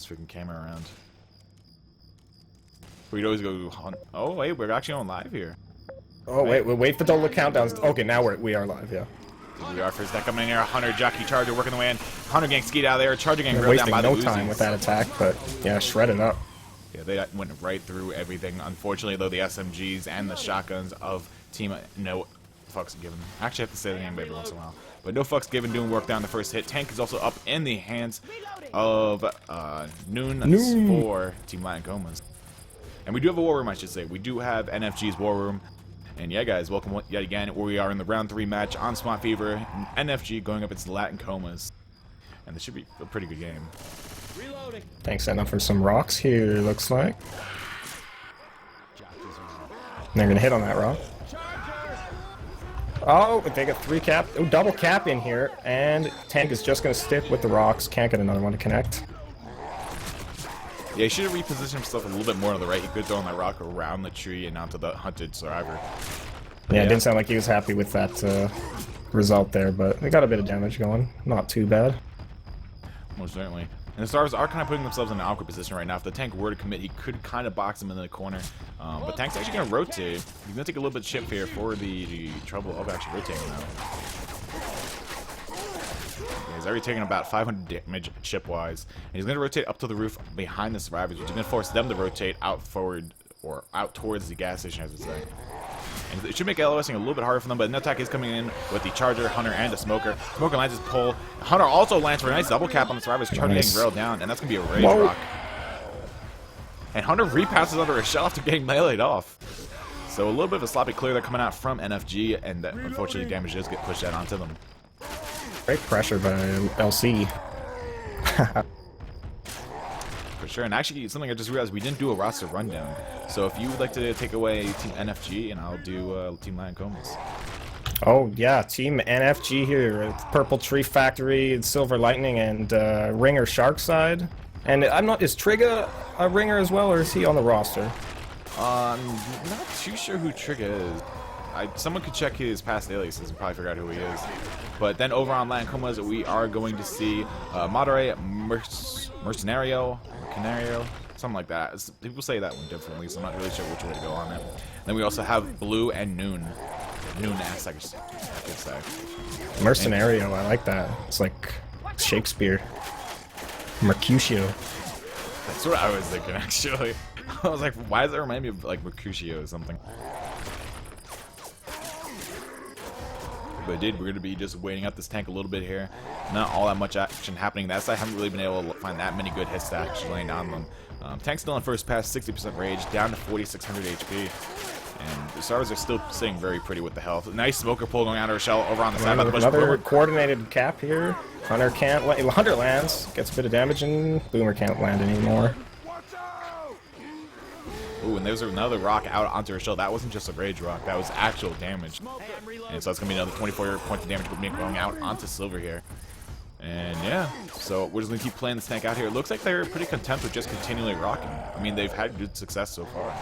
freaking camera around. We'd always go hunt. Oh wait, we're actually on live here. Oh wait for the countdowns. Okay, now we are live, yeah. Here we are, first deck coming in here. Hunter, Jockey, Charger working the way in. Hunter getting skied out of there. Charger getting reeled down by the Uzis. Wasting no time with that attack, but yeah, shredded up. Yeah, they went right through everything. Unfortunately, though, the SMGs and the shotguns of Team No Fucks Given. Actually, I have to say the name every once in a while. But No Fucks Given doing work down the first hit. Tank is also up in the hands of Noon for Team Latin Comas. And we do have a war room, I should say. We do have NFG's war room. And yeah, guys, welcome yet again. We are in the round 3 match on Swamp Fever. NFG going up against Latin Comas. And this should be a pretty good game. Reloading. Thanks, setting up for some rocks here, looks like. They're gonna hit on that rock. Oh, they got 3 cap. Oh, double cap in here. And Tank is just gonna stick with the rocks. Can't get another one to connect. Yeah, he should have repositioned himself a little bit more to the right. He could throw that rock around the tree and onto the hunted survivor. Yeah, it didn't sound like he was happy with that result there, but they got a bit of damage going. Not too bad. Most certainly. And the Stars are kind of putting themselves in an awkward position right now. If the Tank were to commit, he could kind of box him in the corner. But Tank's actually going to rotate. He's going to take a little bit of chip here for the trouble of actually rotating now. Yeah, he's already taken about 500 damage chip-wise. And he's going to rotate up to the roof behind the survivors, which is going to force them to rotate out forward, or out towards the gas station, as we say. And it should make LOSing a little bit harder for them, but an attack is coming in with the Charger, Hunter, and the Smoker. Smoker lands his pull. Hunter also lands for a nice double cap on the survivors. Charger getting railed down, and that's going to be a Rage Rock. And Hunter repasses under a shell after getting meleeed off. So a little bit of a sloppy clear there coming out from NFG, and unfortunately damage does get pushed out onto them. Great pressure by LC. For sure, and actually something I just realized, we didn't do a roster rundown. So if you would like to take away Team NFG, and I'll do Team Latin Comas. Oh yeah, Team NFG here. Purple Tree Factory, Silver Lightning, and Ringer Sharkside. And I'm not, is Trigga a Ringer as well, or is he on the roster? I'm not too sure who Trigga is. Someone could check his past aliases and probably figure out who he is. But then over on Latin Comas, we are going to see Madre Mercenario, something like that. People say that one differently, so I'm not really sure which way to go on it. Then we also have Blue and Noon. Noon-ass, I could say. Mercenario, I like that. It's like Shakespeare. Mercutio. That's what I was thinking, actually. I was like, why does that remind me of like Mercutio or something? But we're going to be just waiting out this tank a little bit here. Not all that much action happening. That side, I haven't really been able to find that many good hits to actually laying down them. Tank's still on first pass, 60% rage, down to 4,600 HP. And the Stars are still sitting very pretty with the health. Nice Smoker pull going out of her shell over on the side by the bush. Another coordinated cap here. Hunter can't land. Hunter lands, gets a bit of damage, and Boomer can't land anymore. Ooh, and there's another rock out onto her shell. That wasn't just a rage rock, that was actual damage. And so it's going to be another 24 points of damage going out onto Silver here. And yeah, so we're just going to keep playing this tank out here. It looks like they're pretty content with just continually rocking. I mean, they've had good success so far.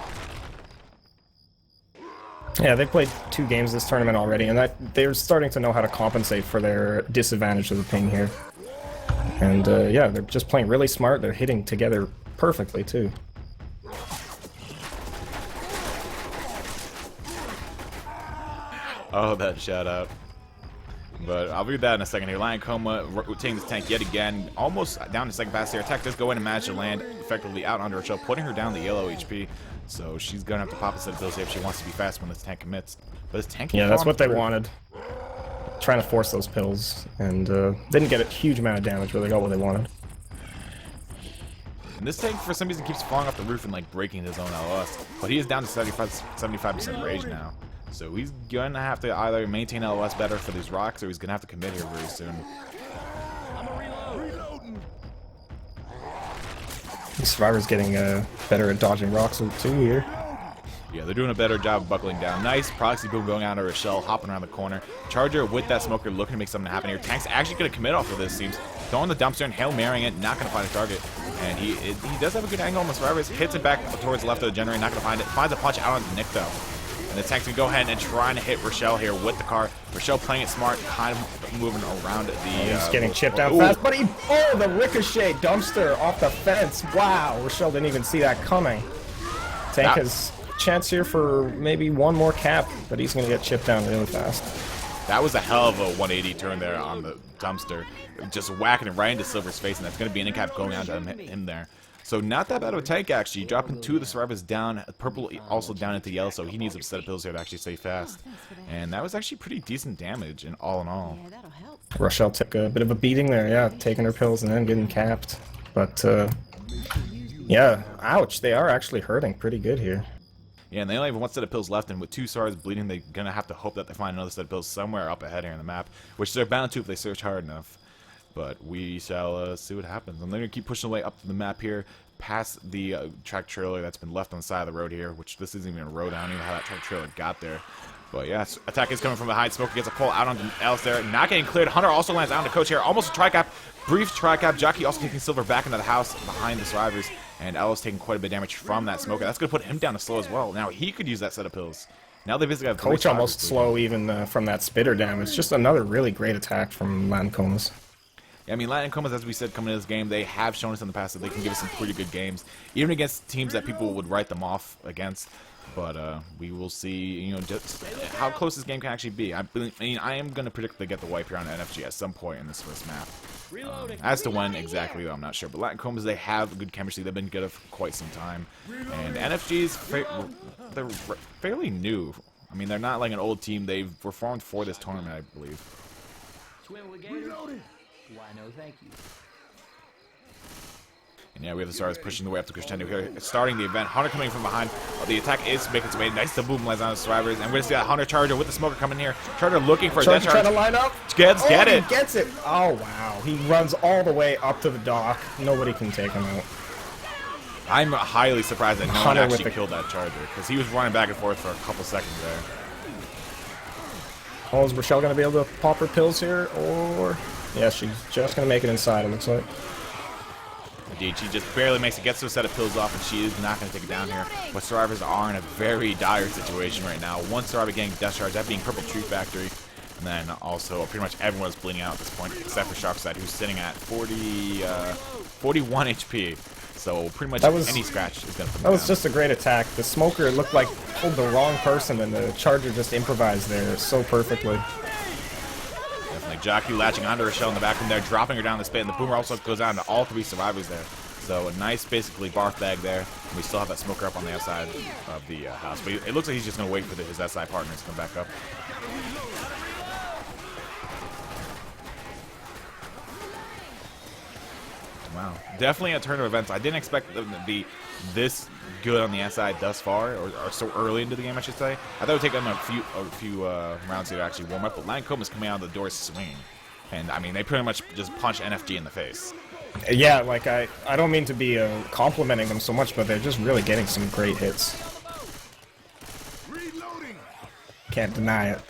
Yeah, they played 2 games this tournament already, and they're starting to know how to compensate for their disadvantage of the ping here. And yeah, they're just playing really smart. They're hitting together perfectly, too. Oh, that shout out. But I'll read that in a second here. Lion Coma rotating this tank yet again. Almost down to second pass here. Attack does go in and manage to land effectively out under her shell, putting her down to yellow HP. So she's going to have to pop a set of bills if she wants to be fast when this tank commits. But this tank, yeah, that's what they wanted. Trying to force those pills, and didn't get a huge amount of damage, but they got what they wanted. And this tank, for some reason, keeps falling off the roof and like breaking his own LOS. But he is down to 75% rage now. So he's going to have to either maintain LOS better for these rocks, or he's going to have to commit here very soon. The Survivor's getting better at dodging rocks too here. Yeah, they're doing a better job of buckling down. Nice proxy boom going out of her shell, hopping around the corner. Charger with that Smoker looking to make something happen here. Tank's actually going to commit off of this, seems. Throwing the dumpster and Hail Marrying it, not going to find a target. And he does have a good angle on the Survivors. Hits it back towards the left of the generator, not going to find it. Finds a punch out on Nick, though. And the tank's going to go ahead and trying to hit Rochelle here with the car. Rochelle playing it smart, kind of moving around the... he's getting chipped out fast, but the ricochet dumpster off the fence. Wow, Rochelle didn't even see that coming. Tank has a chance here for maybe one more cap, but he's going to get chipped down really fast. That was a hell of a 180 turn there on the dumpster. Just whacking it right into Silver's face, and that's going to be an in-cap going on to him there. So not that bad of a tank, actually. Dropping 2 of the survivors down. Purple also down into yellow, so he needs a set of pills here to actually stay fast. And that was actually pretty decent damage in all. Rochelle took a bit of a beating there, yeah, taking her pills and then getting capped. But, yeah, ouch. They are actually hurting pretty good here. Yeah, and they only have 1 set of pills left, and with 2 stars bleeding, they're going to have to hope that they find another set of pills somewhere up ahead here in the map, which they're bound to if they search hard enough. But we shall see what happens. And they're going to keep pushing away up the map here, past the track trailer that's been left on the side of the road here, which this isn't even a road. I don't even know how that track trailer got there. But yeah, attack is coming from behind. Smoker gets a pull out on Alice there. Not getting cleared. Hunter also lands out on the coach here. Almost a tri-cap. Brief tri-cap. Jockey also taking Silver back into the house behind the survivors. And Alice taking quite a bit of damage from that Smoker. That's going to put him down to slow as well. Now he could use that set of pills. Now they basically have Coach almost slow even from that spitter damage. Just another really great attack from Latin Comas. Yeah, I mean, Latin Comas, as we said, coming into this game, they have shown us in the past that they can give us some pretty good games, even against teams that people would write them off against. But we will see, you know, just how close this game can actually be. I mean, I am going to predict they get the wipe here on NFG at some point in this first map. As to when exactly, though, I'm not sure. But Latin Comas, they have good chemistry. They've been together for quite some time. And NFG's, they're fairly new. I mean, they're not like an old team. They were formed for this tournament, I believe. Why, no, thank you. And yeah, we have the stars pushing the way up to crescendo here, starting the event. Hunter coming from behind. The attack is making its way. Nice to boom lands on the survivors. And we're going to see that Hunter Charger with the Smoker coming here. Charger looking for a death charge. Trying to line up. Get it. He gets it. Oh, wow. He runs all the way up to the dock. Nobody can take him out. I'm highly surprised that no one actually killed that Charger, because he was running back and forth for a couple seconds there. Oh, is Rochelle going to be able to pop her pills here, or... Yeah, she's just going to make it inside, it looks like. Indeed, she just barely makes it, gets to a set of pills off, and she is not going to take it down here. But survivors are in a very dire situation right now. One survivor getting death charge, that being Purple Tree Factory. And then also pretty much everyone's bleeding out at this point, except for Sharkside, who's sitting at 41 HP. So pretty much any scratch is going to put him down. That was just a great attack. The Smoker looked like pulled the wrong person, and the Charger just improvised there so perfectly. Definitely. Jockey latching onto Rochelle in the back from there, dropping her down the spit, and the Boomer also goes down to all 3 survivors there. So a nice, basically, barf bag there. And we still have that Smoker up on the outside of the house. But it looks like he's just going to wait for his SI partners to come back up. Wow. Definitely a turn of events. I didn't expect them to be this good on the SI thus far, or so early into the game, I should say. I thought it would take them a few rounds here to actually warm up, but Latin Comas coming out of the door swinging. And, I mean, they pretty much just punch NFG in the face. Yeah, like, I don't mean to be complimenting them so much, but they're just really getting some great hits. Can't deny it.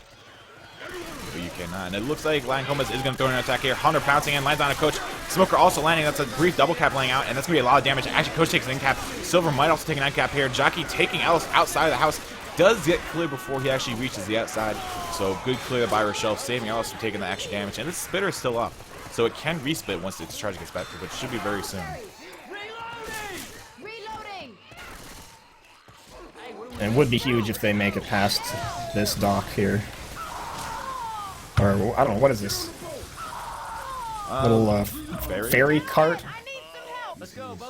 But you cannot. And it looks like Latin Comas is going to throw an attack here. Hunter pouncing in, lands on a Coach. Smoker also landing. That's a brief double cap laying out, and that's going to be a lot of damage. Actually, Coach takes an in cap. Silver might also take an end cap here. Jockey taking Alice outside of the house. Does get clear before he actually reaches the outside. So good clear by Rochelle, saving Alice from taking the extra damage. And this spitter is still up. So it can resplit once its charge gets back to it, but it should be very soon. And it would be huge if they make it past this dock here. Or, I don't know, what is this? Little ferry cart?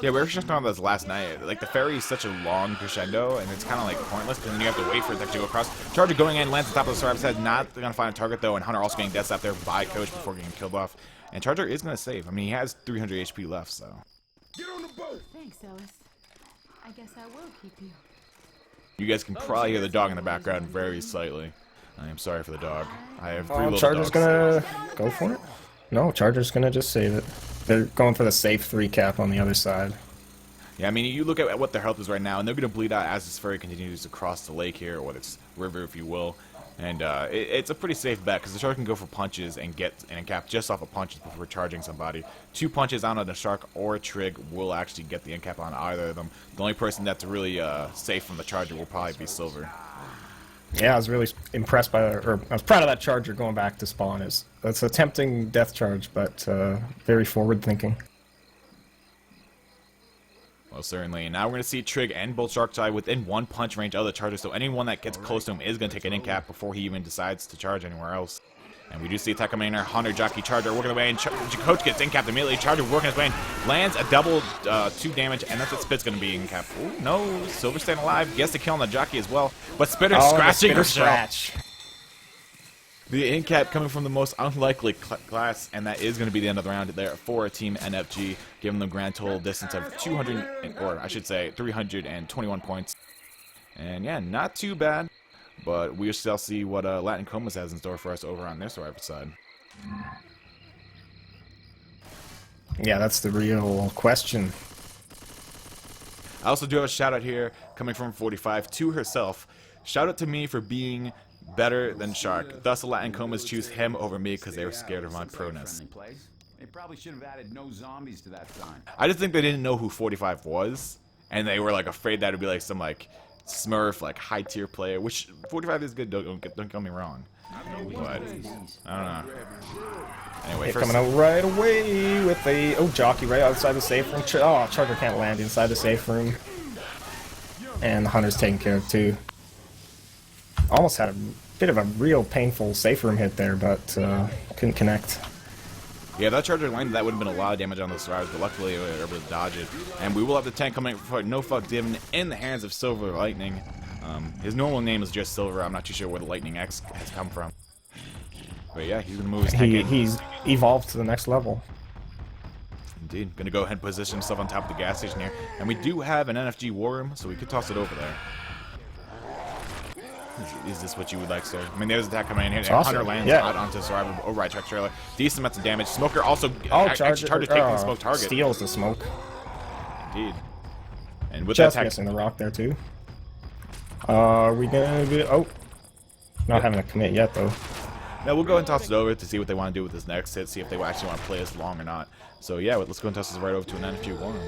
Yeah, we were just talking about this last night. Like, the ferry is such a long crescendo, and it's kind of like pointless, and then you have to wait for it to actually go across. Charger going in, lands on top of the survivor's head, not going to find a target, though, and Hunter also getting death out there by Coach before getting killed off. And Charger is going to save. I mean, he has 300 HP left, so. Get on the boat! Thanks, Ellis. I guess I will keep you. You guys can probably hear the dog in the background very slightly. I am sorry for the dog. I have 3 little Charger's dogs. gonna go for it? No, Charger's gonna just save it. They're going for the safe 3 cap on the other side. Yeah, I mean, you look at what their health is right now, and they're going to bleed out as this ferry continues to cross the lake here, or this river, if you will. And it's a pretty safe bet, because the shark can go for punches and get an end cap just off of punches before charging somebody. 2 punches on the shark or Trig will actually get the end cap on either of them. The only person that's really safe from the Charger will probably be Silver. Yeah, I was really impressed by, or I was proud of that charger going back to spawn. That's a tempting death charge, but very forward thinking. Well, certainly. Now we're going to see Trig and Bolt Sharkeye within one punch range of the charger, so anyone that gets close to him is going to take an in-cap before he even decides to charge anywhere else. And we do see attack coming in our Hunter Jockey Charger working away, and Coach gets in-capped immediately. Charger working his way in, lands a double 2 damage, and that's what Spit's going to be in-capped. Ooh, no, Silver staying alive. Gets the kill on the Jockey as well, but Spitter scratching her scratch. The in-cap coming from the most unlikely class, and that is going to be the end of the round there for Team NFG, giving them grand total distance of 200, or I should say 321 points. And yeah, not too bad. But we shall see what Latin Comas has in store for us over on their Survivor side. Yeah, that's the real question. I also do have a shout out here coming from 45 to herself. Shout out to me for being better than Shark. Thus, the Latin Comas choose him over me because they were scared of my proness. They probably should have added no zombies to that sign. I just think they didn't know who 45 was, and they were like afraid that it'd be like some like Smurf, like high tier player, which 45 is good. Don't get me wrong, but I don't know. Anyway, coming out right away with a jockey right outside the safe room. Charger can't land inside the safe room, and the Hunter's taken care of too. Almost had a bit of a real painful safe room hit there, but couldn't connect. Yeah, that Charger landed, that would have been a lot of damage on those survivors, but luckily we were able to dodge it. And we will have the tank coming for No Fuck Given in the hands of Silver Lightning. His normal name is just Silver. I'm not too sure where the Lightning X has come from. But yeah, he's going to move his tank in. He's evolved to the next level. Indeed. Going to go ahead and position himself on top of the gas station here. And we do have an NFG War Room, so we could toss it over there. Is this what you would like, sir? I mean, there's an attack coming in here. And awesome. Hunter lands out onto Survivor override track trailer. Decent amounts of damage. Smoker also Charger's taking the smoke target. Steals the smoke. Indeed. And with Just that missing the rock there too. Are we gonna be? Oh, not having a commit yet though. Now we'll go and toss it over to see what they want to do with this next hit. See if they actually want to play this long or not. So yeah, let's go and toss this right over to an NFG one.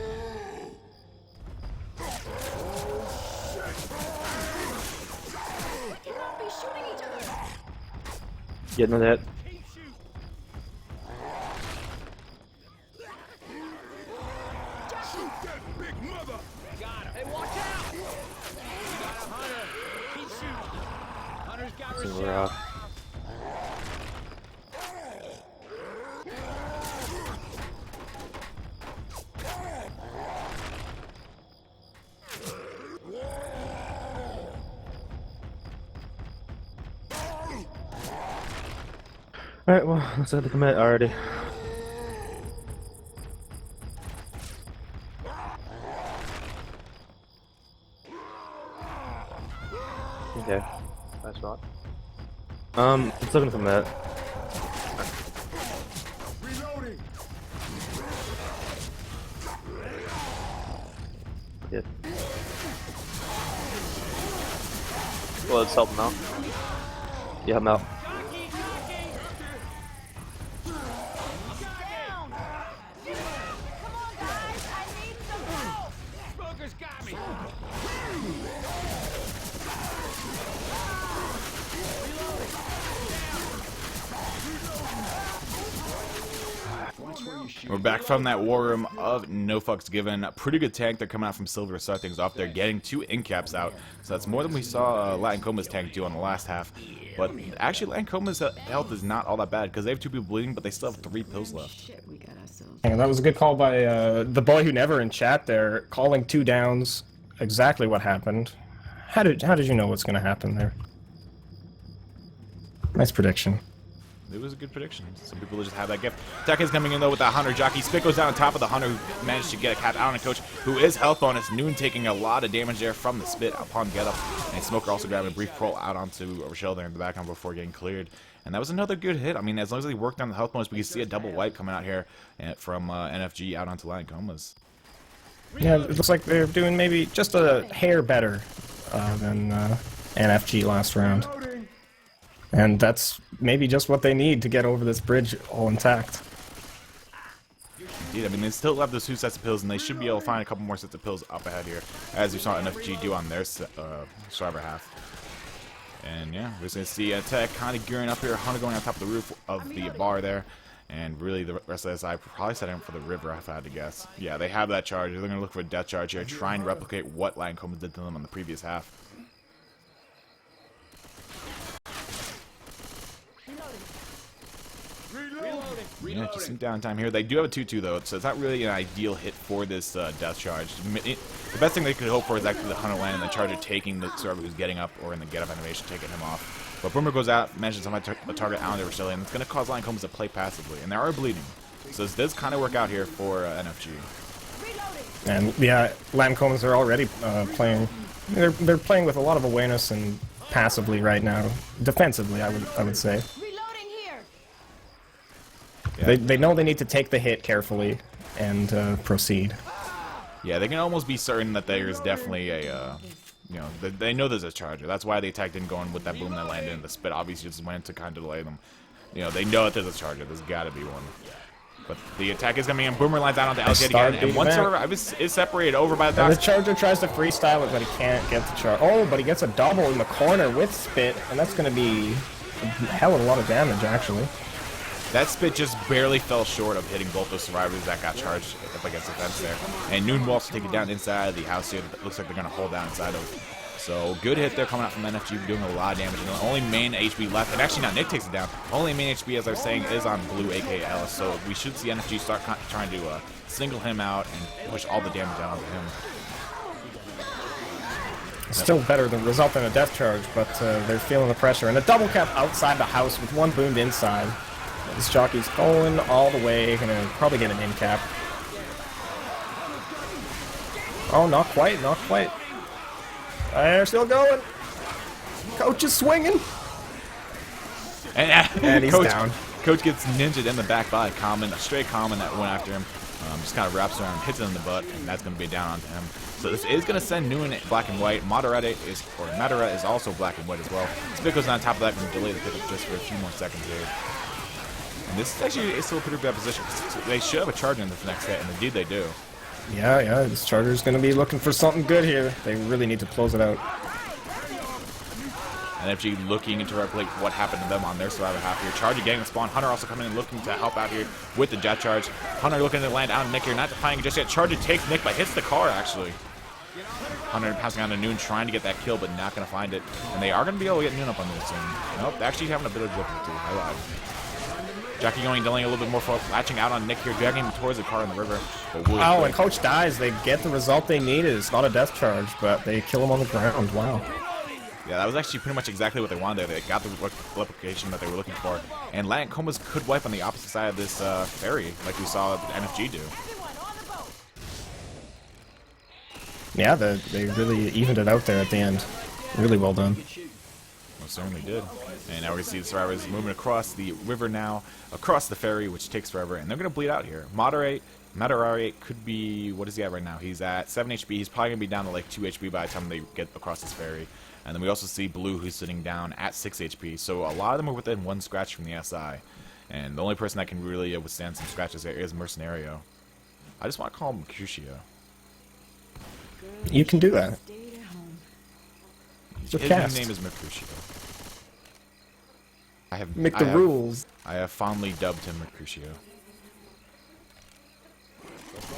Getting on that. So we're off. Alright, well, let's have the commit already. Okay, nice rock. Let's look at the commit. Good. Well, let's help him out. Yeah, help him out. We're back from that war room of No Fucks Given. Pretty good tank. They're coming out from Silver to start things off. They're getting 2 in-caps out. So that's more than we saw Latin Comas tank do on the last half. But actually, Latin Comas' health is not all that bad because they have 2 people bleeding, but they still have 3 pills left. Shit, we got ourselves. And that was a good call by the boy who never in chat there, calling 2 downs. Exactly what happened. How did you know what's going to happen there? Nice prediction. It was a good prediction. Some people just have that gift. Tech is coming in though with that Hunter Jockey. Spit goes down on top of the Hunter who managed to get a cap out on a coach who is health bonus. Noon taking a lot of damage there from the Spit upon get up. And Smoker also grabbing a brief roll out onto Rochelle there in the background before getting cleared. And that was another good hit. I mean, as long as they worked on the health bonus, we can see a double wipe coming out here from NFG out onto Latin Comas. Yeah, it looks like they're doing maybe just a hair better than NFG last round. And that's maybe just what they need to get over this bridge all intact. Indeed, I mean, they still have those 2 sets of pills, and they should be able to find a couple more sets of pills up ahead here, as you saw NFG do on their Survivor half. And yeah, we're just going to see Tech kind of gearing up here. Hunter going on top of the roof of the bar there. And really, the rest of the SI probably setting up for the river, if I had to guess. Yeah, they have that charge. They're going to look for a death charge here, try and replicate what Latin Comas did to them on the previous half. Yeah, just some downtime here. They do have a 2-2 though, so it's not really an ideal hit for this death charge. The best thing they could hope for is actually the Hunter land and the Charger taking the server who's getting up, or in the get up animation taking him off. But Boomer goes out, manages to find a target Island over Chile, and it's going to cause Lion Comas to play passively, and they are bleeding. So this does kind of work out here for NFG. And yeah, Lion Comas are already playing. They're playing with a lot of awareness and passively right now, defensively. I would say. Yeah. They know they need to take the hit carefully and proceed. Yeah, they can almost be certain that there's definitely a, you know, they know there's a Charger. That's why the attack didn't go in with that boom that landed, and the spit obviously just went to kind of delay them. You know, they know that there's a Charger. There's got to be one. But the attack is coming in. Boomer lines out onto LJ again, and one server is separated over by the docks. The Charger tries to freestyle it, but he can't get the charge. Oh, but he gets a double in the corner with spit, and that's going to be a hell of a lot of damage, actually. That spit just barely fell short of hitting both those survivors that got charged up against the fence there. And Noon will also take it down inside of the house here. It looks like they're going to hold down inside of. So good hit there coming out from NFG, doing a lot of damage. And the only main HP left, and actually not, Nick takes it down. Only main HP, as I was saying, is on Blue, aka Ellis. So we should see NFG start trying to single him out and push all the damage down onto him. Still better than result than a death charge, but they're feeling the pressure. And a double cap outside the house with one boomed inside. This jockey's going all the way, gonna probably get an in cap. Oh, not quite, not quite. They're still going. Coach is swinging. And he's Coach, down. Coach gets ninja'd in the back by a straight Common that went after him. Just kind of wraps around, hits it in the butt, and that's going to be down onto him. So this is going to send Nguyen black and white. Madara is also black and white as well. Spit goes on top of that and delay the pickup just for a few more seconds here. And this is actually still a pretty bad position. They should have a charge in this next hit, and indeed they do. Yeah, this Charger's going to be looking for something good here. They really need to close it out. NFG looking to replicate what happened to them on their survivor half here. Charger getting the spawn. Hunter also coming in looking to help out here with the jet charge. Hunter looking to land on Nick here, not defying just yet. Charger takes Nick, but hits the car actually. Hunter passing on to Noon, trying to get that kill, but not going to find it. And they are going to be able to get Noon up on this soon. Nope, they're actually having a bit of difficulty. I lied. Jackie going, delaying a little bit more, latching out on Nick here, dragging him towards the car in the river. Oh, and Coach dies. They get the result they needed. It's not a death charge, but they kill him on the ground. Wow. Yeah, that was actually pretty much exactly what they wanted there. They got the replication that they were looking for. And Latin Comas could wipe on the opposite side of this ferry, like we saw NFG do. Yeah, they really evened it out there at the end. Really well done. Most certainly did. And now we see the survivors moving across the river now, across the ferry, which takes forever, and they're going to bleed out here. Madarare could be, what is he at right now? He's at 7 HP. He's probably going to be down to like 2 HP by the time they get across this ferry. And then we also see Blue, who's sitting down at 6 HP. So a lot of them are within 1 scratch from the SI. And the only person that can really withstand some scratches there is Mercenario. I just want to call him Mercutio. You can do that. His name is Mercutio. Make the rules. I have fondly dubbed him Mercutio.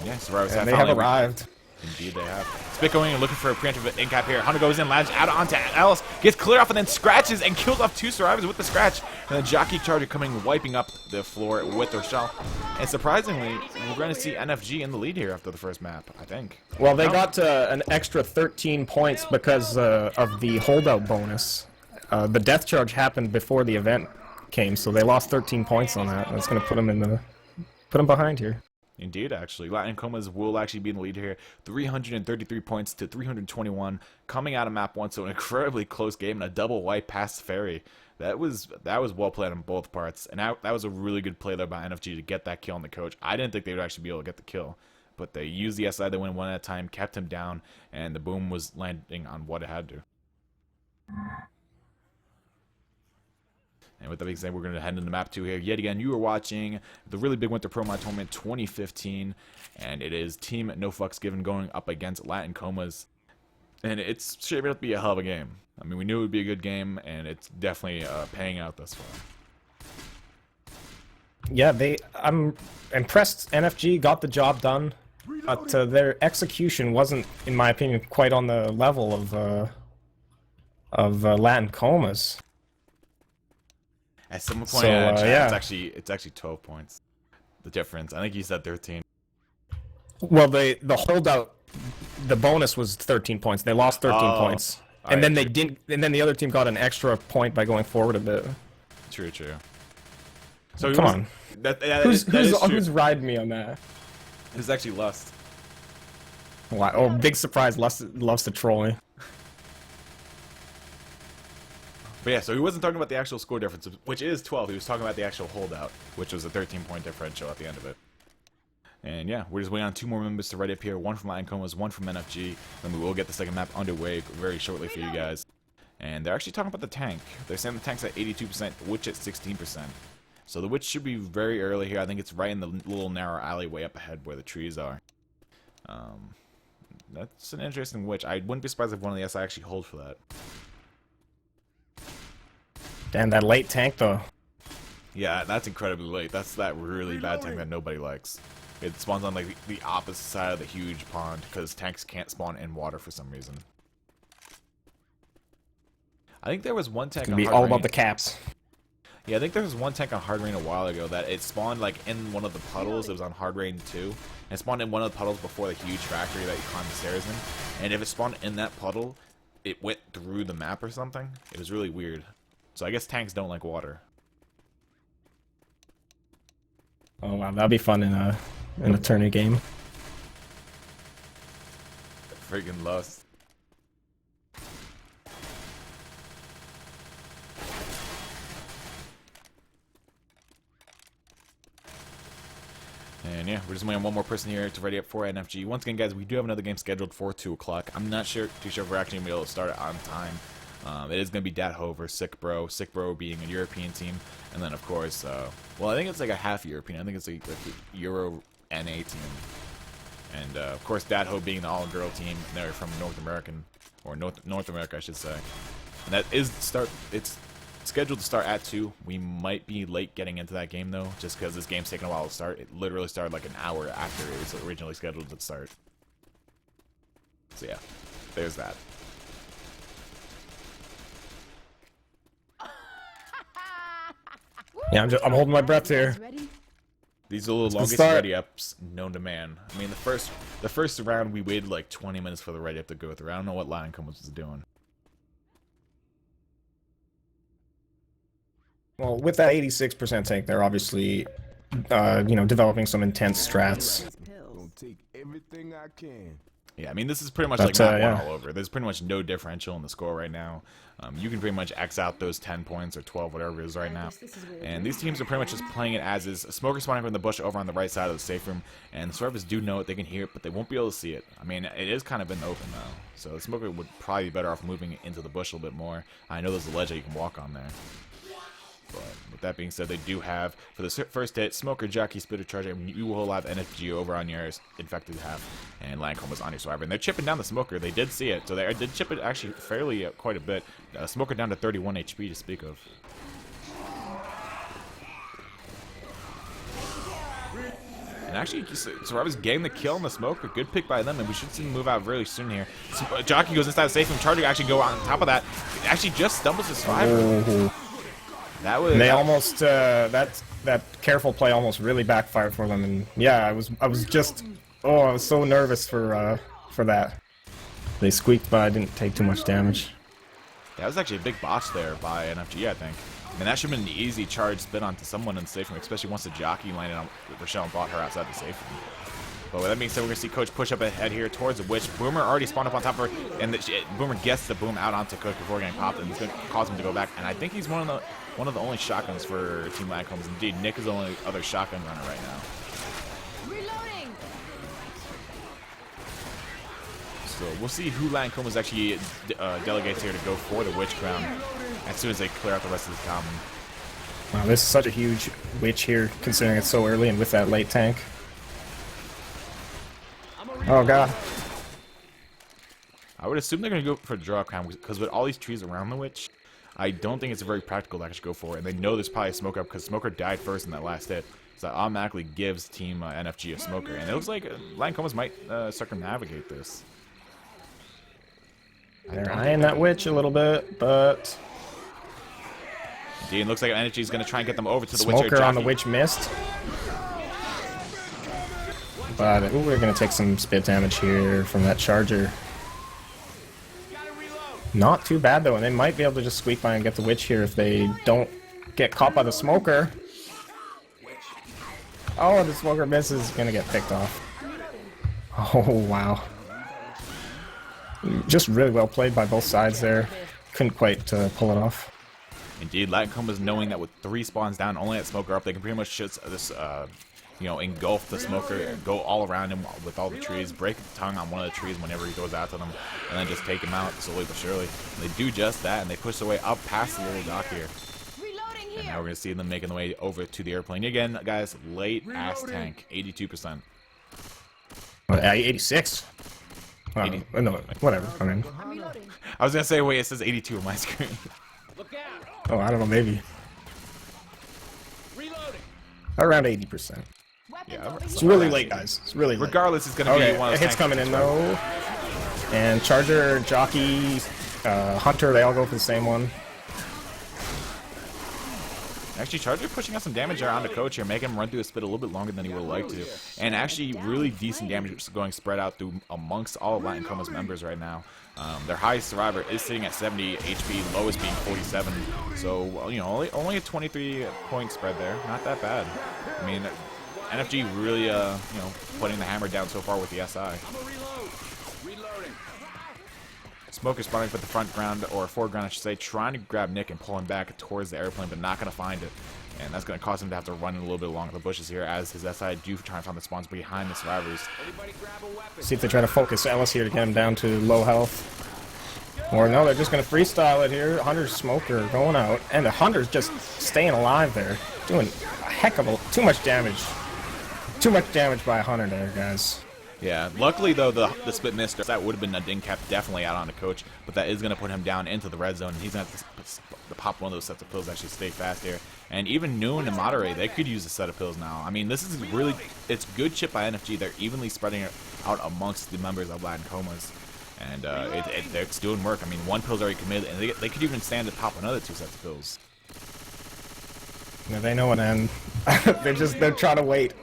Yeah, survivors have they have arrived. Indeed they have. Spit going and looking for a preemptive in cap here. Hunter goes in, lands out onto Alice, gets clear off and then scratches and kills off 2 survivors with the scratch. And then Jockey Charger coming, wiping up the floor with their shell. And surprisingly, we're going to see NFG in the lead here after the first map, I think. Well, they got an extra 13 points because of the holdout bonus. The death charge happened before the event came, so they lost 13 points on that. That's going to put them behind here. Indeed, actually. Latin Comas will actually be in the lead here. 333 points to 321 coming out of map 1, so an incredibly close game and a double wipe past the ferry. That was well played on both parts, and that was a really good play there by NFG to get that kill on the coach. I didn't think they would actually be able to get the kill, but they used the SI, they went one at a time, kept him down, and the boom was landing on what it had to. And with that being said, we're going to head into map 2 here. Yet again, you are watching the Really Big Winter Pro Mod Tournament 2015. And it is Team No Fucks Given going up against Latin Comas. And it's shaping up to be a hell of a game. I mean, we knew it would be a good game, and it's definitely paying out thus far. Yeah, I'm impressed. NFG got the job done, but their execution wasn't, in my opinion, quite on the level of Latin Comas. As someone pointed out in chat, yeah. it's actually 12 points. The difference. I think you said 13. Well, the holdout, the bonus was 13 points. They lost 13 points, and then they didn't. And then the other team got an extra point by going forward a bit. True. So come on, who's riding me on that? It was actually Lust. Wow! Oh, big surprise! Lust loves to troll me. But yeah, so he wasn't talking about the actual score difference, which is 12. He was talking about the actual holdout, which was a 13-point differential at the end of it. And yeah, we're just waiting on 2 more members to ready up here. 1 from Latin Comas, 1 from NFG. Then we will get the second map underway very shortly for you guys. And they're actually talking about the tank. They're saying the tank's at 82%, Witch at 16%. So the Witch should be very early here. I think it's right in the little narrow alleyway up ahead where the trees are. That's an interesting Witch. I wouldn't be surprised if one of the SI actually hold for that. Damn, that late tank though. Yeah, that's incredibly late. That's that really bad tank that nobody likes. It spawns on like the opposite side of the huge pond because tanks can't spawn in water for some reason. I think there was one tank on Hard Rain. All about the caps. Yeah, I think there was one tank on Hard Rain a while ago that it spawned like in one of the puddles. It was on Hard Rain 2. And it spawned in one of the puddles before the huge factory that you climb the stairs in. And if it spawned in that puddle, it went through the map or something. It was really weird. So I guess tanks don't like water. Oh wow, that'd be fun in a tourney game. Freaking Lust. And yeah, we're just waiting on one more person here to ready up for NFG. Once again, guys, we do have another game scheduled for 2 o'clock. I'm not too sure if we're actually going to be able to start it on time. It is going to be Datho versus Sick Bro being a European team. And then, of course, well, I think it's like a half European. I think it's like a Euro NA team. And, of course, Datho being the all-girl team. They're from North America, I should say. And that is it's scheduled to start at 2. We might be late getting into that game, though, just because this game's taking a while to start. It literally started like an hour after it was originally scheduled to start. So, yeah, there's that. Yeah, I'm holding my breath here. These are the longest ready-ups known to man. I mean, the first round, we waited like 20 minutes for the ready-up to go through. I don't know what Lion Comas was doing. Well, with that 86% tank, they're obviously, developing some intense strats. Gonna take everything I can. Yeah, I mean, this is pretty much like map 1 all over. There's pretty much no differential in the score right now. You can pretty much X out those 10 points or 12, whatever it is right now. And these teams are pretty much just playing it as is. Smoker spawning from the bush over on the right side of the safe room. And the survivors do know it. They can hear it, but they won't be able to see it. I mean, it is kind of in the open, though. So the Smoker would probably be better off moving into the bush a little bit more. I know there's a ledge that you can walk on there. But with that being said, they do have, for the first hit, Smoker, Jockey, Spitter, Charger, and you will have NFG over on your infected half, and Lion Comas on your survivor. And they're chipping down the Smoker. They did see it, so they did chip it actually fairly quite a bit. Smoker down to 31 HP to speak of. And actually, Survivor's getting the kill on the Smoker. Good pick by them, and we should see them move out really soon here. Jockey goes inside the safe room. Charger actually go on top of that. It actually just stumbles the survivor. That was. They almost that careful play almost really backfired for them, and yeah, I was so nervous for that. They squeaked, but I didn't take too much damage. That was actually a big botch there by NFG, I think. I mean, that should have been an easy charge spin onto someone in the safe room, especially once the Jockey landed on Rochelle and brought her outside the safe room. But with that being said, we're going to see Coach push up ahead here towards the Witch. Boomer already spawned up on top of her, and Boomer gets the boom out onto Coach before getting popped, and it's going to cause him to go back. And I think he's one of the only shotguns for Team Lion Comas. Indeed, Nick is the only other shotgun runner right now. Reloading. So we'll see who Lion Comas actually delegates here to go for the Witch crown as soon as they clear out the rest of this common. Wow, this is such a huge Witch here, considering it's so early and with that late tank. Oh god. I would assume they're going to go for draw crown because with all these trees around the witch, I don't think it's very practical to actually go for it. And they know there's probably a smoke up because Smoker died first in that last hit. So that automatically gives Team NFG a smoker. And it looks like Lion Comas might circumnavigate this. They're eyeing that witch a little bit, but Indeed, it looks like NFG is going to try and get them over to the witch. smoker on the witch missed. But ooh, we're going to take some spit damage here from that charger. Not too bad though, and they might be able to just squeak by and get the witch here if they don't get caught by the smoker. Oh, the smoker misses, gonna get picked off. Oh wow. Just really well played by both sides there. Couldn't quite pull it off. Indeed, Latin Comas knowing that with 3 spawns down, only at smoker up, they can pretty much just this you know, engulf the smoker, go all around him with all the trees, break the tongue on one of the trees whenever he goes after them, and then just take him out slowly but surely. And they do just that, and they push their way up past the little dock here. And now we're going to see them making the way over to the airplane. Again, guys, late-ass tank, 82%. 86? No, whatever, I mean. I was going to say, wait, it says 82 on my screen. Oh, I don't know, maybe. Around 80%. Yeah, It's really late, guys. It's really late. regardless, it's going to be one of those hits coming in, though. And Charger, Jockey, Hunter, they all go for the same one. Actually, Charger pushing out some damage around the coach here, making him run through a spit a little bit longer than he would like to. And actually, really decent damage going spread out through amongst all of Latin Comas members right now. Their highest survivor is sitting at 70 HP, lowest being 47. So, you know, only a 23-point spread there. Not that bad. I mean, NFG really, you know, putting the hammer down so far with the SI. Smoker spawning for the front ground, or foreground I should say, trying to grab Nick and pull him back towards the airplane, but not going to find it. And that's going to cause him to have to run a little bit along the bushes here as his SI do try and find the spawns behind the survivors. See if they try to focus Ellis here to get him down to low health. Or no, they're just going to freestyle it here. Hunter's Smoker going out, and the Hunter's just staying alive there. Doing a heck of too much damage. Too much damage by Hunter there, guys. Yeah, luckily though the split missed. That would have been a ding cap definitely out on the coach, but that is going to put him down into the red zone. And he's going to have to pop one of those sets of pills to actually stay fast here. And even Noon and Monterey, they could use a set of pills now. I mean, this is really, it's good chip by NFG. They're evenly spreading it out amongst the members of Latin Comas. And it's doing work. I mean, one pill's already committed, and they could even stand to pop another 2 sets of pills. Yeah, they know an end. they're trying to wait.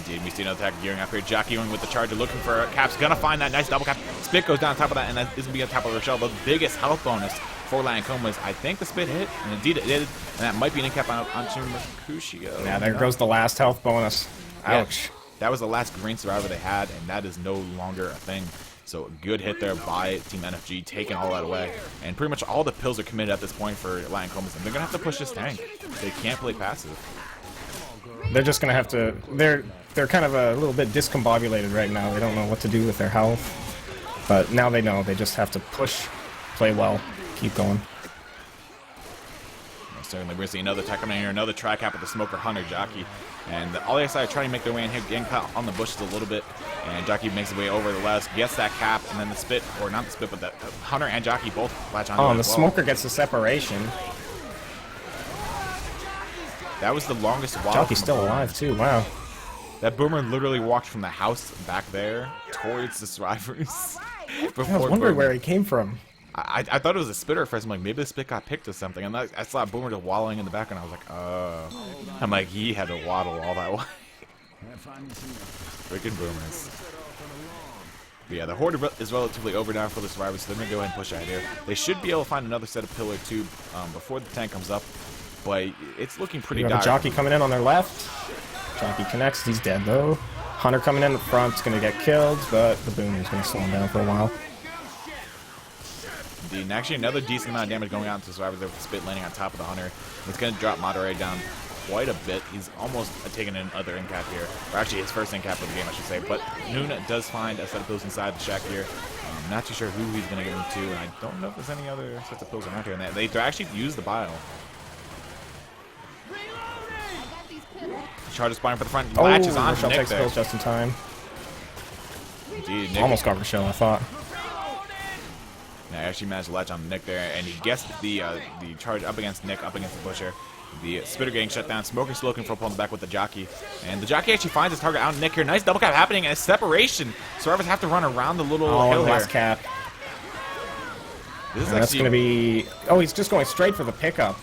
Indeed, we see another attack gearing up here. Jockeying with the charger, looking for a caps. Gonna find that nice double cap. Spit goes down on top of that, and that is gonna be on top of Rochelle. The biggest health bonus for Latin Comas. I think the spit hit, and indeed it did. And that might be an in-cap onto Mercutio. Yeah, there goes the last health bonus. Ouch. Yeah, that was the last green survivor they had, and that is no longer a thing. So a good hit there by Team NFG, taking all that away. And pretty much all the pills are committed at this point for Latin Comas, and they're gonna have to push this tank. They can't play passive. They're just gonna have to. They're kind of a little bit discombobulated right now. They don't know what to do with their health, but now they know. They just have to push, play well, keep going. Certainly, we're going to see another attack coming in here, another tri-cap with the Smoker, Hunter, Jockey. And all the SI are trying to make their way in here, getting caught on the bushes a little bit. And Jockey makes his way over the left, gets that cap, and then the spit, or not the spit, but the Hunter and Jockey both latch on. Oh, and the Smoker gets the separation. That was the longest walk. Jockey's still alive, too. Wow. That Boomer literally walked from the house back there towards the survivors. I was wondering where he came from. I thought it was a spitter at first. I'm like, maybe the spit got picked or something. And I saw Boomer just wallowing in the back, and I was like, oh. I'm like, he had to waddle all that way. Freaking Boomers. But yeah, the Horde is relatively over now for the survivors, so they're going to go ahead and push out here. They should be able to find another set of pillar 2 before the tank comes up. But it's looking pretty dire. You got a Jockey coming in on their left. Jockey connects. He's dead, though. Hunter coming in the front is going to get killed, but the Boomer's going to slow him down for a while. Indeed, and actually another decent amount of damage going out into the survivors there with the spit landing on top of the Hunter. It's going to drop Monterey down quite a bit. He's almost taking another in-cap here. Or actually his first in-cap of the game, I should say. But Noon does find a set of pills inside the shack here. Not too sure who he's going to give them to, and I don't know if there's any other sets of pills around here. And they actually use the bile. Charger spawning for the front, latches on Rochelle Nick takes there. pills just in time. Indeed, Nick Almost got Rochelle, I thought. I actually managed to latch on Nick there, and he guessed the charge up against Nick, up against the Butcher. The Spitter getting shut down. Smoker's looking for a pull in the back with the Jockey. And the Jockey actually finds his target out Nick here. Nice double cap happening, and a separation. Survivors have to run around the little hill here. Last cap. This is That's going to be... Oh, he's just going straight for the pickup.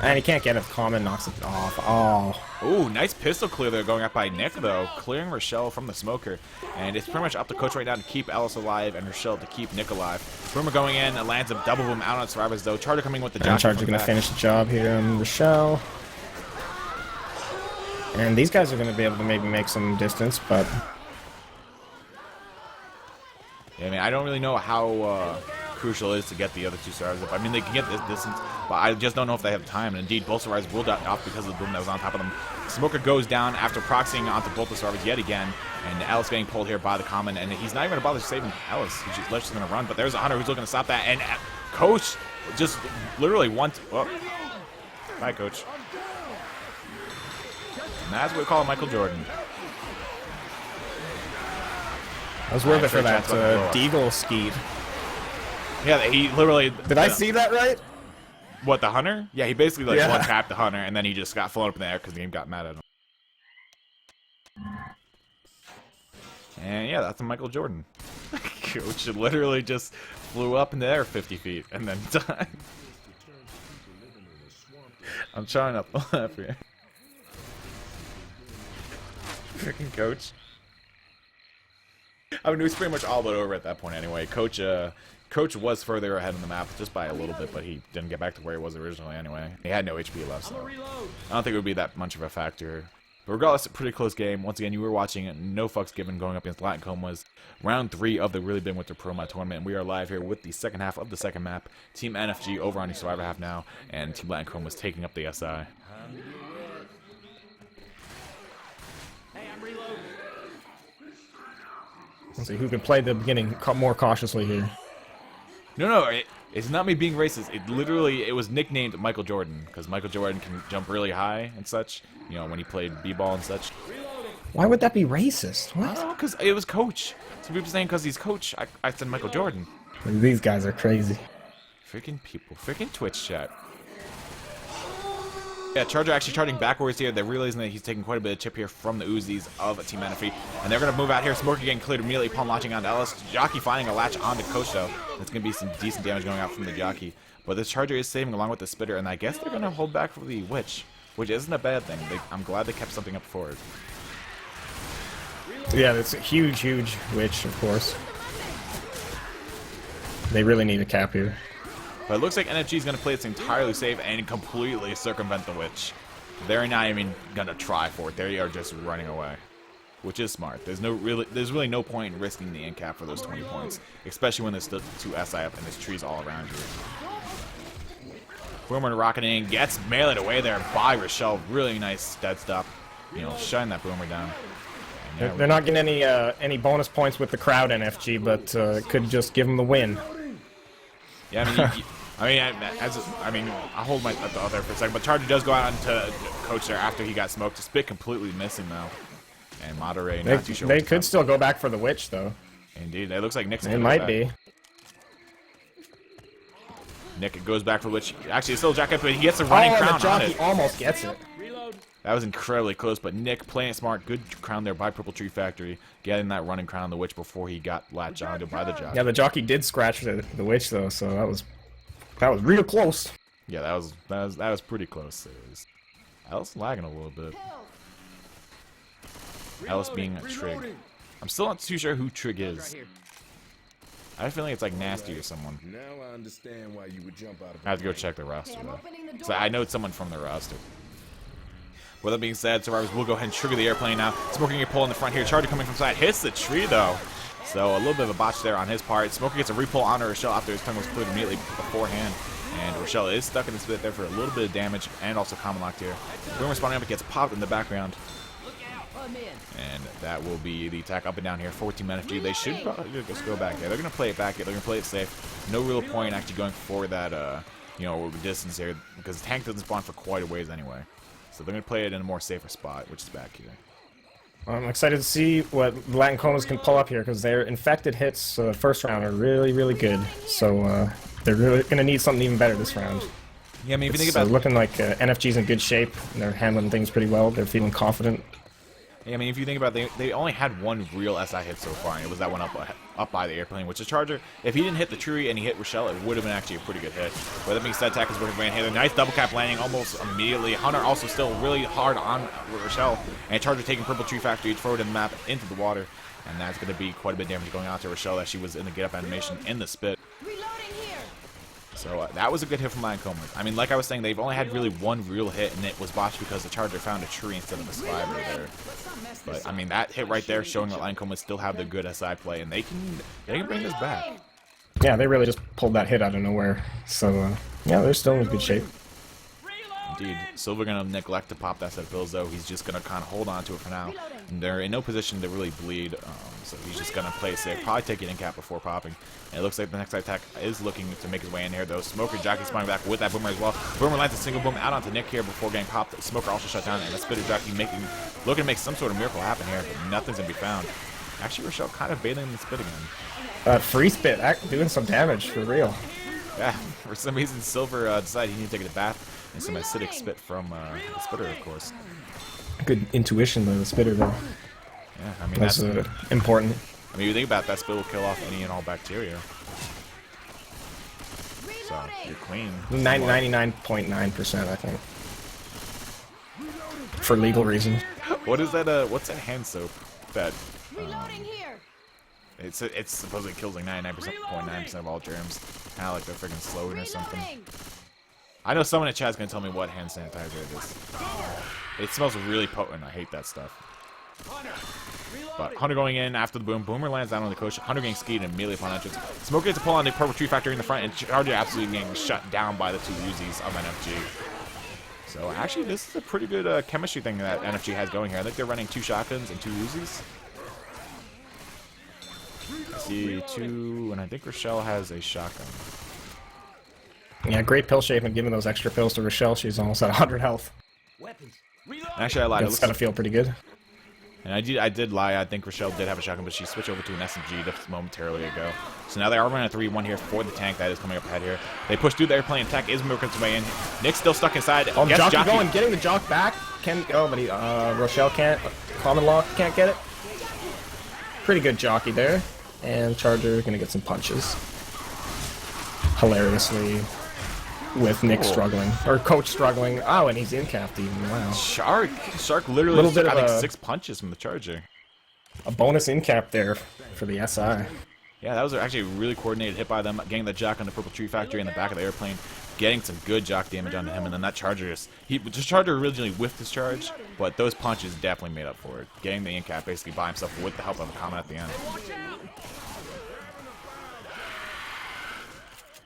And he can't get it. Common knocks it off. Oh. Ooh, nice pistol clear there going up by Nick, though. Clearing Rochelle from the Smoker. And it's pretty much up to Coach right now to keep Ellis alive and Rochelle to keep Nick alive. Boomer going in, lands a double boom out on Survivors, though. Charger coming with the Jockey. And Charger going to finish the job here on Rochelle. And these guys are going to be able to maybe make some distance, but... Yeah, I mean, I don't really know how crucial it is to get the other two Survivors up. I mean, they can get this distance, but I just don't know if they have time. And indeed, both Survivors will die off because of the boom that was on top of them. Smoker goes down after proxying onto both the Survivors yet again. And Ellis getting pulled here by the Common. And he's not even going to bother saving Ellis. He's just going to run. But there's a Hunter who's looking to stop that. And Coach just literally wants... Oh. Bye, Coach. And that's what we call Michael Jordan. I was worth it for that Deagle skeet. Yeah, he literally... Did I see that right? What, the Hunter? Yeah, he basically like one-tapped the Hunter, and then he just got flown up in the air because the game got mad at him. And yeah, that's a Michael Jordan. Which literally just flew up in the air 50 feet and then died. I'm trying not to laugh here. Freaking Coach. I mean, it was pretty much all but over at that point anyway. Coach was further ahead on the map just by a little bit, but he didn't get back to where he was originally anyway. He had no HP left, so I don't think it would be that much of a factor. But regardless, a pretty close game. Once again, you were watching No Fucks Given going up against Latin Comas. Round 3 of the Really Big Winter Promo tournament. And we are live here with the second half of the second map. Team NFG over on the Survivor half now, and Team Latin Comas taking up the SI. Let's see who can play the beginning more cautiously here. No, it's not me being racist. It was nicknamed Michael Jordan because Michael Jordan can jump really high and such. You know, when he played b-ball and such. Why would that be racist? What? I don't know, because it was Coach. So people saying because he's Coach, I said Michael Jordan. These guys are crazy. Freaking people. Freaking Twitch chat. Yeah, Charger actually charging backwards here. They're realizing that he's taking quite a bit of chip here from the Uzis of Team NFG. And they're going to move out here. Smoker getting cleared immediately upon launching onto Ellis. Jockey finding a latch onto Coach, though. That's going to be some decent damage going out from the Jockey. But this Charger is saving along with the Spitter. And I guess they're going to hold back for the Witch, which isn't a bad thing. I'm glad they kept something up forward. Yeah, that's a huge, huge Witch, of course. They really need a cap here. But it looks like NFG is going to play this entirely safe and completely circumvent the Witch. They're not even going to try for it. They are just running away, which is smart. There's really no point in risking the end cap for those 20 points, especially when there's still 2 SI up and there's trees all around you. Boomer rocketing in, gets meleeed away there by Rochelle. Really nice dead stop. You know, shutting that Boomer down. Yeah, they're not getting any bonus points with the crowd NFG, but it could just give them the win. Yeah, I mean, I'll hold my thought there for a second, but Charger does go out into Coach there after he got smoked. Spit completely missing though, and Monterey not too sure. They could still go back for the Witch though. Indeed, it looks like Nick's. It might be. Nick goes back for the Witch. Actually, it's still Jack, but he gets a running crown the Jockey on it. Almost gets it. That was incredibly close, but Nick playing it smart. Good crown there by Purple Tree Factory, getting that running crown on the Witch before he got latched onto by the Jockey. Yeah, the Jockey did scratch the Witch though, so that was real close. Yeah, that was pretty close. Ellis lagging a little bit. Ellis being a Trig. I'm still not too sure who Trig is. I have a feeling it's like Nasty or someone. Now I understand why you would jump out of I have to go check the roster though. So I know it's someone from the roster. With that being said, Survivors will go ahead and trigger the airplane now. Smoking a pull in the front here. Charger coming from side. Hits the tree though. So a little bit of a botch there on his part. Smoker gets a repull on Rochelle after his tongue was cleared immediately beforehand. And Rochelle is stuck in this bit there for a little bit of damage and also common locked here. Boomer spawning up, it gets popped in the background. And that will be the attack up and down here for Team NFG. They should probably just go back there. They're going to play it back here. They're going to play it safe. No real point actually going for that, distance here because the tank doesn't spawn for quite a ways anyway. So they're going to play it in a more safer spot, which is back here. I'm excited to see what Latin Comas can pull up here because their infected hits first round are really, really good. So they're really going to need something even better this round. Yeah, I mean, if you think It's about looking like NFG's in good shape. They're handling things pretty well. They're feeling confident. Yeah, I mean, if you think about it, they only had one real SI hit so far, and it was that one up by the airplane, which is Charger. If he didn't hit the tree and he hit Rochelle, it would have been actually a pretty good hit. But that being said, Tack is working Van Halen. Nice double cap landing almost immediately. Hunter also still really hard on Rochelle, and Charger taking Purple Tree Factory forward in the map into the water. And that's going to be quite a bit of damage going out to Rochelle as she was in the get-up animation in the spit. So that was a good hit from Lion Comas. I mean, like I was saying, they've only had really one real hit, and it was botched because the Charger found a tree instead of a survivor there. But I mean, that hit right there showing that Lion Comas still have the good SI play, and they can bring this back. Yeah, they really just pulled that hit out of nowhere. So yeah, they're still in good shape. Indeed. Silver gonna neglect to pop that set of pills though. He's just gonna kind of hold on to it for now. And they're in no position to really bleed, so he's just gonna play safe. Probably take an in cap before popping. And it looks like the next attack is looking to make his way in here though. Smoker Jockey spawning back with that boomer as well. Boomer lands a single boom out onto Nick here before getting popped. Smoker also shut down, and the Spitter Jockey looking to make some sort of miracle happen here, but nothing's gonna be found. Actually, Rochelle kind of bailing the spit again. Free spit doing some damage for real. Yeah, for some reason Silver decided he needed to take a bath. And some acidic spit from the Spitter, of course. Good intuition by the Spitter, though. Yeah, I mean, that's important. I mean, you think about it, that spit will kill off any and all bacteria. So, you're clean. 99.9%, I think. For legal reasons. What is that, what's that hand soap that, it supposedly kills like 99.9% of all germs. Kind of like they're freaking Slogan or something. I know someone in chat is going to tell me what hand sanitizer it is. It smells really potent. I hate that stuff. But Hunter going in after the boom. Boomer lands down on the coach. Hunter getting skied immediately upon entrance. Smoker gets to pull on the Purple Tree Factory in the front, and Charger absolutely getting shut down by the two Uzis of NFG. So actually, this is a pretty good chemistry thing that NFG has going here. I think they're running 2 shotguns and 2 Uzis. I see 2, and I think Rochelle has a shotgun. Yeah, great pill shape and giving those extra pills to Rochelle. She's almost at 100 health. Actually, I lied. It's gotta feel pretty good. And I did lie. I think Rochelle did have a shotgun, but she switched over to an SMG just momentarily ago. So now they are running a 3-1 here for the tank that is coming up ahead here. They push through the airplane. Attack is moving its way in. Nick's still stuck inside. Oh, Jockey going, getting the Jock back. But Rochelle can't. Common Law can't get it. Pretty good Jockey there. And Charger gonna get some punches. Hilariously. With Nick struggling, or Coach struggling. Oh, and he's in-capped even. Wow. Shark literally took, I think, 6 punches from the Charger. A bonus in-cap there for the SI. Yeah, that was actually a really coordinated hit by them, getting the Jock on the Purple Tree Factory in the back of the airplane, getting some good Jock damage onto him, and then that Charger Charger originally whiffed his charge, but those punches definitely made up for it, getting the in-cap basically by himself with the help of a Comet at the end.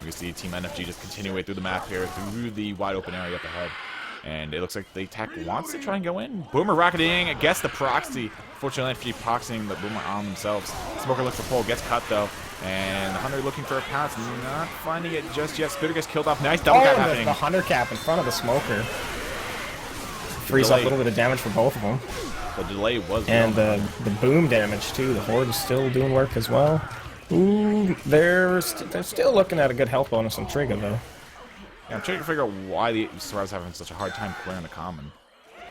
You see Team NFG just continue way through the map here, through the wide open area up ahead. And it looks like the attack wants to try and go in. Boomer rocketing against the proxy. Fortunately, NFG proxying the Boomer on themselves. Smoker looks for pull, gets cut though. And the Hunter looking for a pounce, not finding it just yet. Spitter gets killed off. Nice double cap happening. The Hunter cap in front of the Smoker. Frees up a little bit of damage for both of them. The delay was and the boom damage too. The Horde is still doing work as well. Ooh, they're still looking at a good health bonus on Trigger, though. Yeah, I'm trying to figure out why the Survivors having such a hard time clearing the common.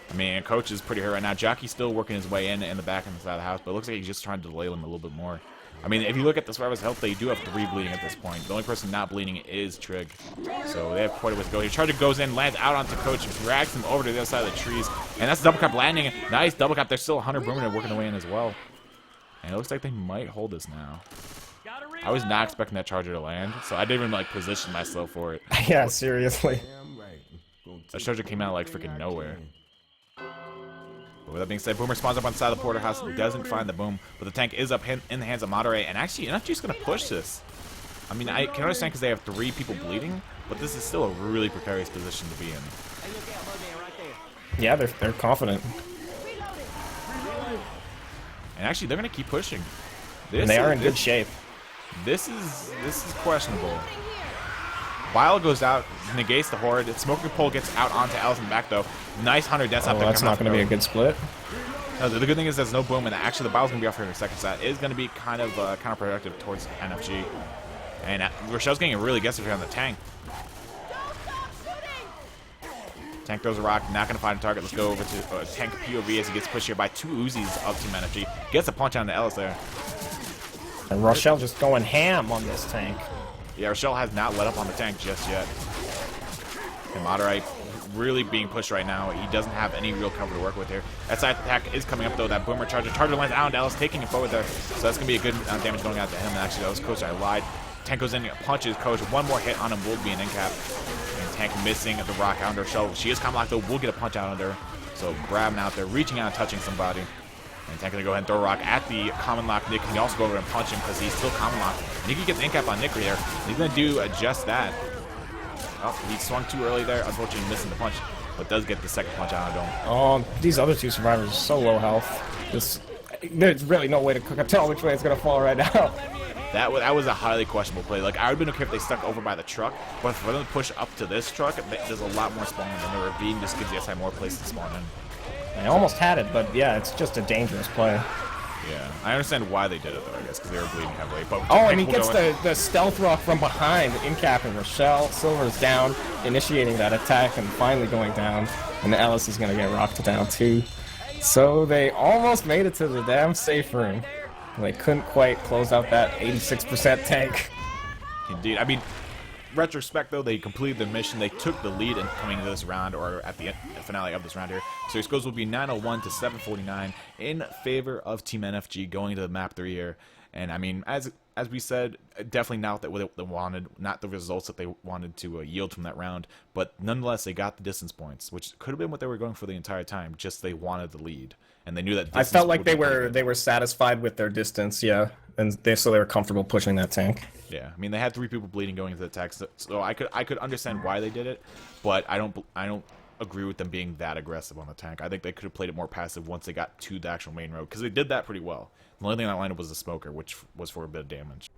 I mean, Coach is pretty hurt right now. Jockey's still working his way in the back and the side of the house, but it looks like he's just trying to delay them a little bit more. I mean, if you look at the Survivors' health, they do have 3 bleeding at this point. The only person not bleeding is Trig. So they have quite a ways to go here. Charger goes in, lands out onto Coach, drags him over to the other side of the trees, and that's double cap landing. Nice double cap. There's still 100 Boomer working their way in as well. And it looks like they might hold this now. I was not expecting that Charger to land, so I didn't even like position myself for it. Yeah, seriously. That Charger came out like freaking nowhere. But with that being said, Boomer spawns up on the side of the porterhouse, doesn't find the boom, but the tank is up in the hands of Monterey, and actually NFG's going to push this. I mean, I can understand because they have 3 people bleeding, but this is still a really precarious position to be in. Yeah, they're confident. And actually, they're going to keep pushing. And they are in good shape. This is questionable. Bile goes out, negates the Horde. Smoking Pole gets out onto Allison back though. Nice Hunter death stop. That's not going to be a good split. No, the good thing is there's no boom, and actually the battle's going to be off here in a second, so that is going to be kind of counterproductive towards NFG. And Rochelle's getting a really aggressive here on the tank. Tank throws a rock, not going to find a target. Let's go over to tank POV as he gets pushed here by 2 Uzis of Team NFG. Gets a punch on the Ellis there. And Rochelle just going ham on this tank. Yeah, Rochelle has not let up on the tank just yet. And Moderate really being pushed right now. He doesn't have any real cover to work with here. That side attack is coming up though. That boomer charger. Charger lands out, and Ellis taking it forward there. So that's going to be a good damage going out to him. And actually, that was Coach. I lied. Tank goes in, punches Coach. One more hit on him will be an end cap. And Tank missing the rock out under Rochelle. She is combat though. Will get a punch out under. So grabbing out there, reaching out and touching somebody. And Tank gonna go ahead and throw a rock at the common lock. Nick can also go over and punch him because he's still common locked. Nicky gets the end cap on Nick here. He's gonna do just that. Oh, he swung too early there, unfortunately missing the punch, but does get the second punch out of him. Oh, these other 2 survivors are so low health. There's really no way to tell which way it's gonna fall right now. That was a highly questionable play. Like, I would have been okay if they stuck over by the truck, but for them to push up to this truck, there's a lot more spawning, and the ravine just gives the SI more places to spawn in. I almost had it, but yeah, it's just a dangerous play. Yeah, I understand why they did it though, I guess, because they were bleeding heavily. But oh, and he gets the stealth rock from behind, incapping Rochelle. Silver's down, initiating that attack, and finally going down. And Ellis is going to get rocked down too. So they almost made it to the damn safe room. They couldn't quite close out that 86% tank. Indeed. I mean, retrospect though, they completed the mission. They took the lead in coming into this round, or at the finale of this round here. So your scores will be 901 to 749 in favor of Team NFG going to the map 3 here. And I mean, as we said, definitely not what they wanted, not the results that they wanted to yield from that round, but nonetheless they got the distance points, which could have been what they were going for the entire time. Just they wanted the lead, and they knew that. I felt like they were satisfied with their distance, yeah, and so they were comfortable pushing that tank. Yeah, I mean they had 3 people bleeding going into the attack, so I could understand why they did it, but I don't agree with them being that aggressive on the tank. I think they could have played it more passive once they got to the actual main road, because they did that pretty well. The only thing that lined up was the smoker, which was for a bit of damage.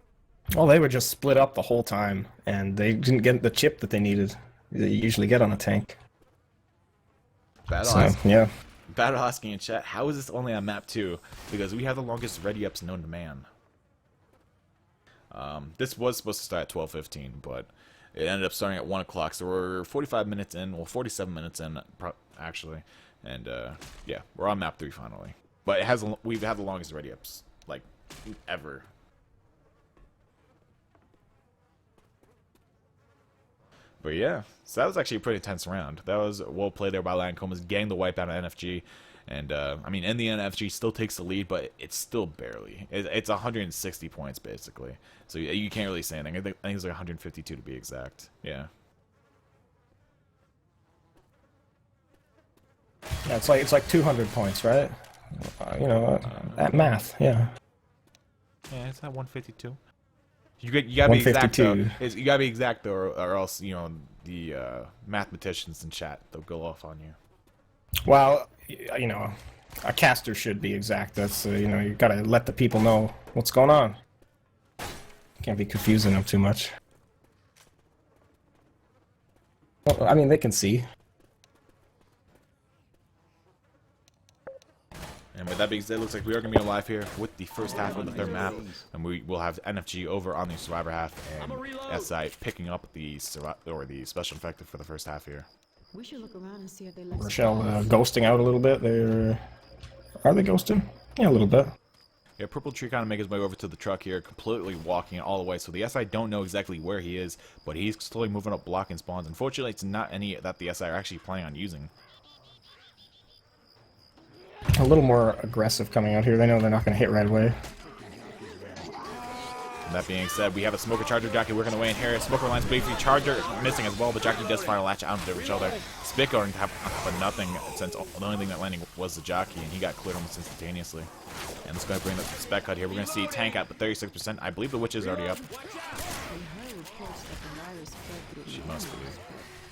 Well, they were just split up the whole time, and they didn't get the chip that they needed. They usually get on a tank. Battle asking in chat, how is this only on map 2? Because we have the longest ready ups known to man. This was supposed to start at 12:15, but it ended up starting at 1 o'clock, so we're 45 minutes in, well 47 minutes in actually, and yeah, we're on map 3 finally. But we've had the longest ready ups like ever. But yeah, so that was actually a pretty intense round. That was well played there by Lion Comas, getting the wipe out of NFG. And, I mean, in the end, NFG still takes the lead, but it's still barely. It's 160 points, basically. So you can't really say anything. I think it's like 152 to be exact. Yeah. Yeah, it's like 200 points, right? You know, that math, yeah. Yeah, it's not 152. You gotta be exact though. You gotta be exact though, or else you know the mathematicians in chat, they'll go off on you. Well, you know, a caster should be exact. That's you know, you gotta let the people know what's going on. Can't be confusing them too much. Well, I mean, they can see. And with that being said, it looks like we are going to be alive here with the first half of the 3rd map. And we will have NFG over on the survivor half and SI picking up the special effective for the first half here. We should look around and see if they left. Rochelle ghosting out a little bit. Are they ghosting? Yeah, a little bit. Yeah, Purple Tree kind of making his way over to the truck here, completely walking all the way. So the SI don't know exactly where he is, but he's slowly moving up, blocking spawns. Unfortunately, it's not any that the SI are actually planning on using. A little more aggressive coming out here. They know they're not going to hit right away. And that being said, we have a Smoker Charger Jockey working away in here. Smoker lines briefly, Charger missing as well, but Jockey does fire a latch out into each other. Spick on top of nothing, since the only thing that landing was the Jockey, and he got cleared almost instantaneously. And let's go ahead and bring the spec cut here. We're going to see Tank at the 36%. I believe the Witch is already up. She must be.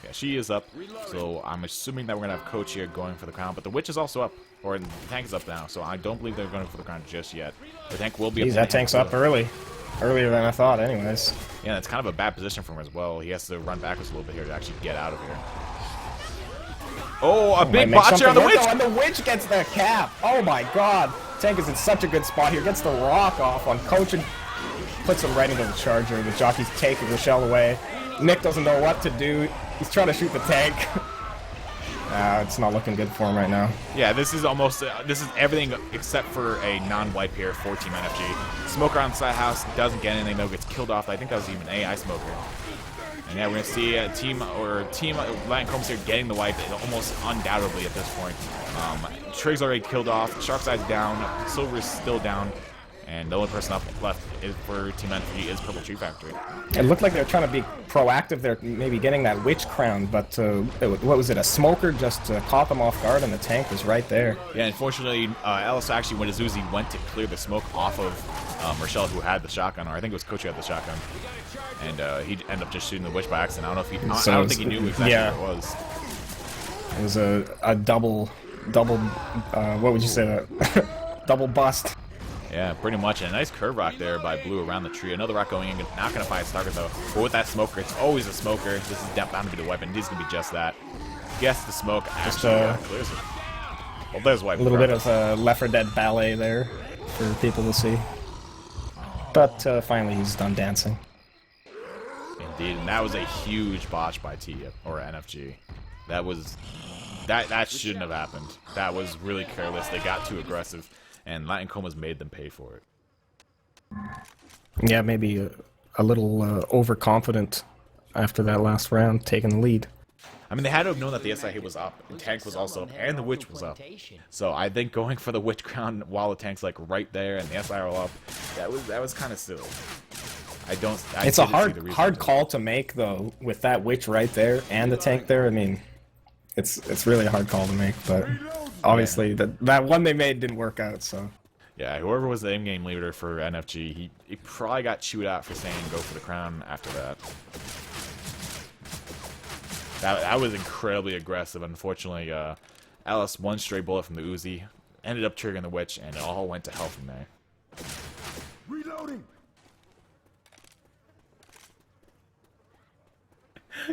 Yeah, she is up. So I'm assuming that we're going to have Coach here going for the crown, but the Witch is also up. Or the Tank is up now, so I don't believe they're going for the crown just yet. The Tank will be up. That Tank's up early. Earlier than I thought, anyways. Yeah, it's kind of a bad position for him as well. He has to run backwards a little bit here to actually get out of here. Oh, a big Might make botch here on the something witch! work, though, and the witch gets the cap. Oh my god. Tank is in such a good spot here. Gets the rock off on Coach and puts him right into the charger. The jockey's taking Rochelle away. Nick doesn't know what to do. He's trying to shoot the tank. It's not looking good for him right now. Yeah, this is almost, this is everything except for a non-wipe here for Team NFG. Smoker on the side house doesn't get anything though, gets killed off. I think that was even AI Smoker. And yeah, we're going to see a team Latin Comas here getting the wipe almost undoubtedly at this point. Trig's already killed off, Sharkside's down, Silver's still down, and the only person left is for Team NFG is Purple Tree Factory. It looked like they were trying to be proactive. They're maybe getting that witch crown, but what was it? A smoker just caught them off guard, and the tank was right there. Yeah, unfortunately, Ellis actually, when Azuzi went to clear the smoke off of Rochelle, who had the shotgun, or I think it was Coach who had the shotgun, and he ended up just shooting the witch by accident. I don't know if he, I don't think he knew exactly what it was. It was a double, what would you say that? Double bust. Yeah, pretty much. And a nice curve rock there by Blue around the tree. Another rock going in, not going to find its target though. But with that smoker, it's always a smoker. This is bound to be the weapon. This is going to be just that. Guess the smoke actually clears it. Well, there's wipe. A little bit of Left 4 Dead ballet there for people to see. But finally he's done dancing. Indeed, and that was a huge botch by T or NFG. That was that shouldn't have happened. That was really careless. They got too aggressive, and Latin Comas made them pay for it. Yeah, maybe a little overconfident after that last round, taking the lead. I mean, they had to have known that the SI hit was up, and tank was also up, and the witch was up. So I think going for the witch crown while the tank's like right there and the SI are all up, that was kind of silly. It's a hard call to make though, with that witch right there and the tank there. I mean, it's really a hard call to make, but obviously that one they made didn't work out. So yeah, whoever was the in-game leader for NFG, he probably got chewed out for saying go for the crown after that. That was incredibly aggressive. Unfortunately, Alice, one stray bullet from the Uzi, ended up triggering the witch, and it all went to hell from there. Reloading.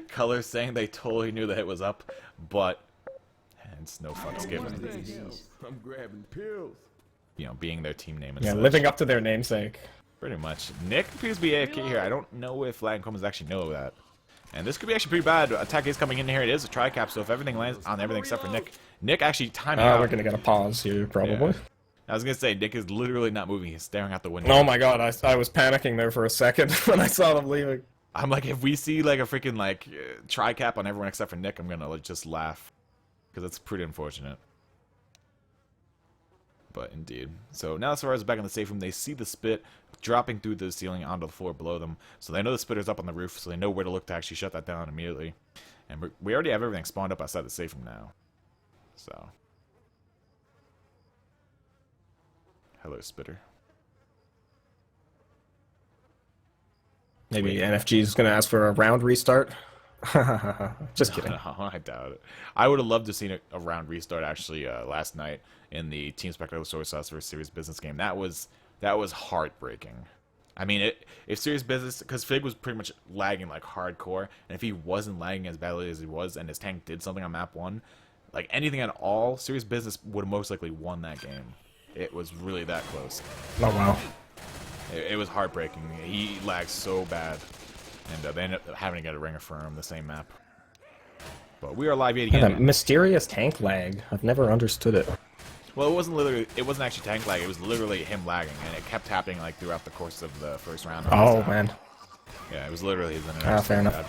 Color saying they totally knew the hit was up, but it's no fun skipping. I'm grabbing pills. You know, being their team name and yeah, such. living up to their namesake. Pretty much. Nick appears to be AFK here. I don't know if Latin Comas actually know that. And this could be actually pretty bad. Attack is coming in here. It is a tri-cap, so if everything lands on everything except for Nick. Nick actually timed out. We're going to get a pause here, probably. Yeah. I was going to say, Nick is literally not moving. He's staring out the window. Oh my god, I was panicking there for a second when I saw them leaving. I'm like, if we see like a freaking like tri-cap on everyone except for Nick, I'm going to like, just laugh. Because that's pretty unfortunate. But indeed. So now as far as back in the safe room, they see the spit dropping through the ceiling onto the floor below them. So they know the spitter's up on the roof, so they know where to look to actually shut that down immediately. And we already have everything spawned up outside the safe room now. So. Hello, spitter. Maybe NFG is going to ask for a round restart. Just kidding. No, I doubt it. I would have loved to have seen a round restart actually last night in the Team Spectacle Source Sauce vs. Serious Business game. That was heartbreaking. I mean, if Serious Business, because Fig was pretty much lagging like hardcore, and if he wasn't lagging as badly as he was, and his tank did something on map 1, like anything at all, Serious Business would have most likely won that game. It was really that close. Oh wow. It was heartbreaking. He lagged so bad. And they ended up having to get a ringer for him, the same map. But we are live yet again. Yeah, that mysterious tank lag. I've never understood it. Well, it wasn't actually tank lag. It was literally him lagging, and it kept happening like throughout the course of the first round. Oh man. Yeah, it was literally his internet. Fair enough. Bad.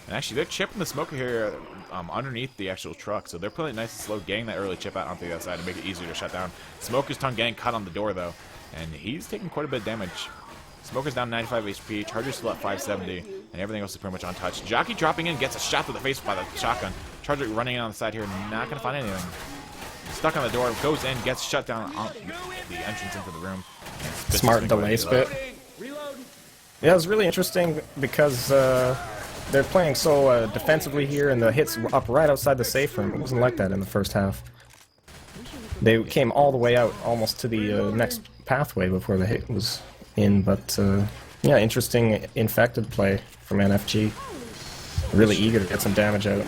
And actually, they're chipping the smoker here underneath the actual truck, so they're playing nice and slow, getting that early chip out onto the other side to make it easier to shut down. Smoker's tongue getting cut on the door though, and he's taking quite a bit of damage. Smoker's down 95 HP, Charger's still at 570, and everything else is pretty much untouched. Jockey dropping in, gets a shot to the face by the shotgun. Charger running in on the side here, not going to find anything. Stuck on the door, goes in, gets shut down on the entrance into the room. Smart delay spit. Yeah, it was really interesting because they're playing so defensively here, and the hit's up right outside the safe room. It wasn't like that in the first half. They came all the way out, almost to the next pathway before the hit was in, but yeah, interesting infected play from NFG. Really eager to get some damage out.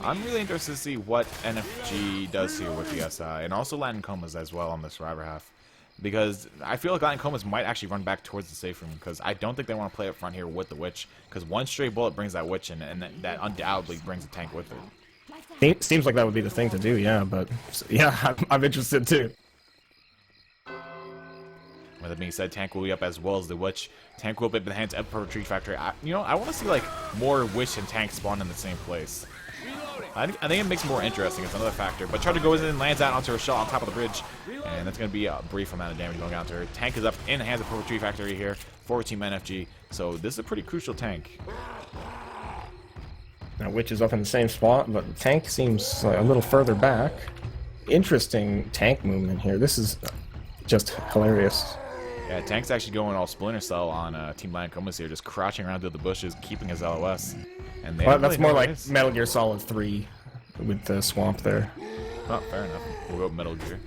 I'm really interested to see what NFG does here with the SI, and also Latin Comas as well on the survivor half. Because I feel like Latin Comas might actually run back towards the safe room, because I don't think they want to play up front here with the Witch, because one stray bullet brings that Witch in, and that undoubtedly brings a tank with it. Seems like that would be the thing to do, yeah, but yeah, I'm interested too. With that being said, tank will be up as well as the Witch. Tank will be up in the hands of Purple Tree Factory. I want to see like more Witch and tank spawn in the same place. I think it makes it more interesting. It's another factor. But Charger goes in and lands out onto Rochelle on top of the bridge. And that's going to be a brief amount of damage going out to her. Tank is up in the hands of Purple Tree Factory here for Team NFG. So this is a pretty crucial tank. Now Witch is up in the same spot, but tank seems a little further back. Interesting tank movement here. This is just hilarious. Yeah, Tank's actually going all Splinter Cell on Team Lion Comas here, just crouching around through the bushes, keeping his LOS. And they Well, that's more like Metal Gear Solid 3 with the swamp there. Oh, fair enough. We'll go Metal Gear.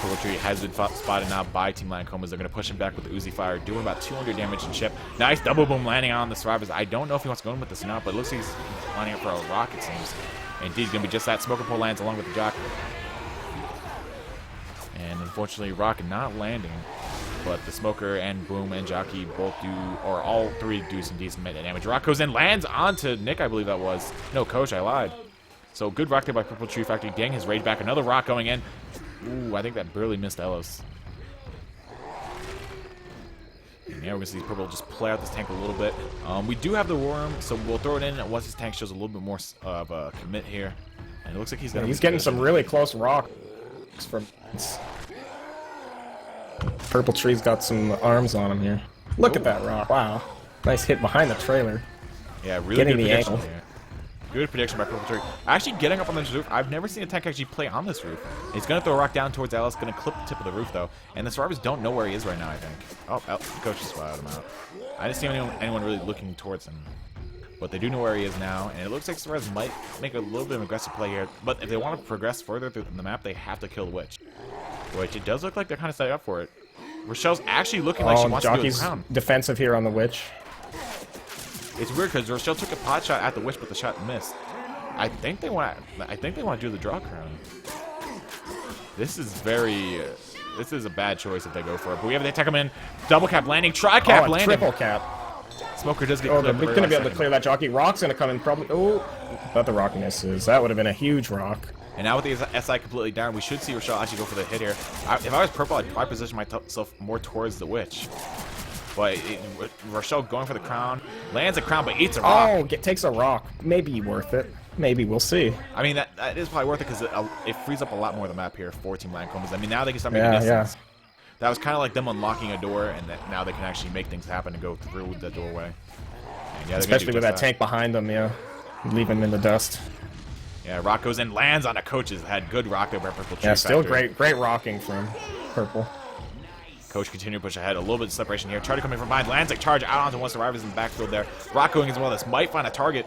Purple Tree has been spotted now by Team Lion Comas. They're going to push him back with the Uzi Fire, doing about 200 damage in chip. Nice double boom landing on the survivors. I don't know if he wants to go in with this or not, but it looks like he's lining up for a rock, it seems. Indeed, it's going to be just that. Smoker Pole lands along with the Jock. And unfortunately, Rock not landing. But the Smoker and Boom and Jockey both do, or all three do some decent damage. Rock goes in, lands onto Nick, I believe that was. No, Coach, I lied. So good rock there by Purple Tree Factory, getting his rage back. Another rock going in. Ooh, I think that barely missed Ellis. And yeah, we're going to see Purple just play out this tank a little bit. We do have the Worm, so we'll throw it in once his tank shows a little bit more of a commit here. And it looks like he's going to... He's getting some really close rocks from... Purple Tree's got some arms on him here. Look at that rock. Wow. Nice hit behind the trailer. Yeah, really Getting good the prediction angle. here. Good prediction by Purple Tree. Actually getting up on this roof. I've never seen a tank actually play on this roof. He's going to throw a rock down towards Alice, going to clip the tip of the roof, though. And the survivors don't know where he is right now, I think. Oh, the coach just swatted him out. I didn't see anyone really looking towards him. But they do know where he is now, and it looks like survivors might make a little bit of an aggressive play here. But if they want to progress further through the map, they have to kill the Witch. Which it does look like they're kind of setting up for it. Rochelle's actually looking like she wants to do the crown. Defensive here on the Witch. It's weird because Rochelle took a pot shot at the Witch, but the shot missed. I think they want to do the draw crown. This is very. This is a bad choice if they go for it. But we have the attack him in. Double cap landing, tri-cap landing. Triple cap. Smoker does get Oh, cleared. they're going to be able to clear that Jockey. Rock's going to come in probably. Oh, but the rock misses. That would have been a huge rock. And now with the SI completely down, we should see Rochelle actually go for the hit here. If I was Purple, I'd probably position myself more towards the Witch. But Rochelle going for the crown. Lands a crown, but eats a rock. Oh, takes a rock. Maybe worth it. Maybe, we'll see. I mean, that is probably worth it because it frees up a lot more of the map here for Team Lion Comas. I mean, now they can start making distance. Yeah. That was kind of like them unlocking a door, and now they can actually make things happen and go through the doorway. And yeah, especially with that tank behind them, yeah. Leave him in the dust. Yeah, Rock goes in, lands on a Coach's head. Good rock there by Purple Tree. Yeah, still great rocking from Purple. Coach continue to push ahead. A little bit of separation here. Charger coming from behind. Lands like charge out onto one survivors in the backfield there. Rock going as well. This might find a target.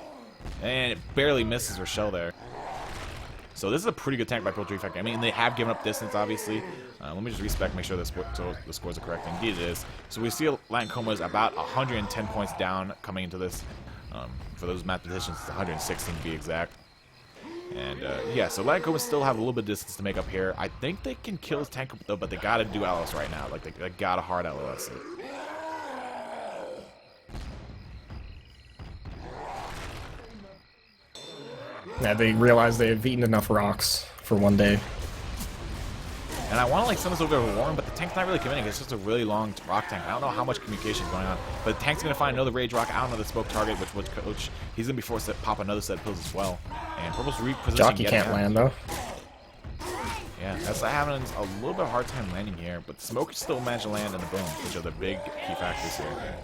And it barely misses Rochelle there. So this is a pretty good tank by Purple Tree Factory. I mean, they have given up distance, obviously. Let me just respec, make sure the scores are correct. Indeed it is. So we see Latin Comas about 110 points down coming into this. For those mathematicians, it's 116 to be exact. And yeah, so Latin Comas still have a little bit of distance to make up here. I think they can kill his tank though, but they gotta do LOS right now. Like they gotta hard LOS it. Yeah, they realize they have eaten enough rocks for one day. And I want to like send this over to Warren, but the tank's not really committing. It's just a really long rock tank. I don't know how much communication is going on, but the tank's going to find another rage rock out of the smoke target, which would Coach. He's going to be forced to pop another set of pills as well. And Purple's repositioning. Jockey can't land though. Yeah, that's having a little bit of a hard time landing here, but the smoke still managed to land in the boom, which are the big key factors here.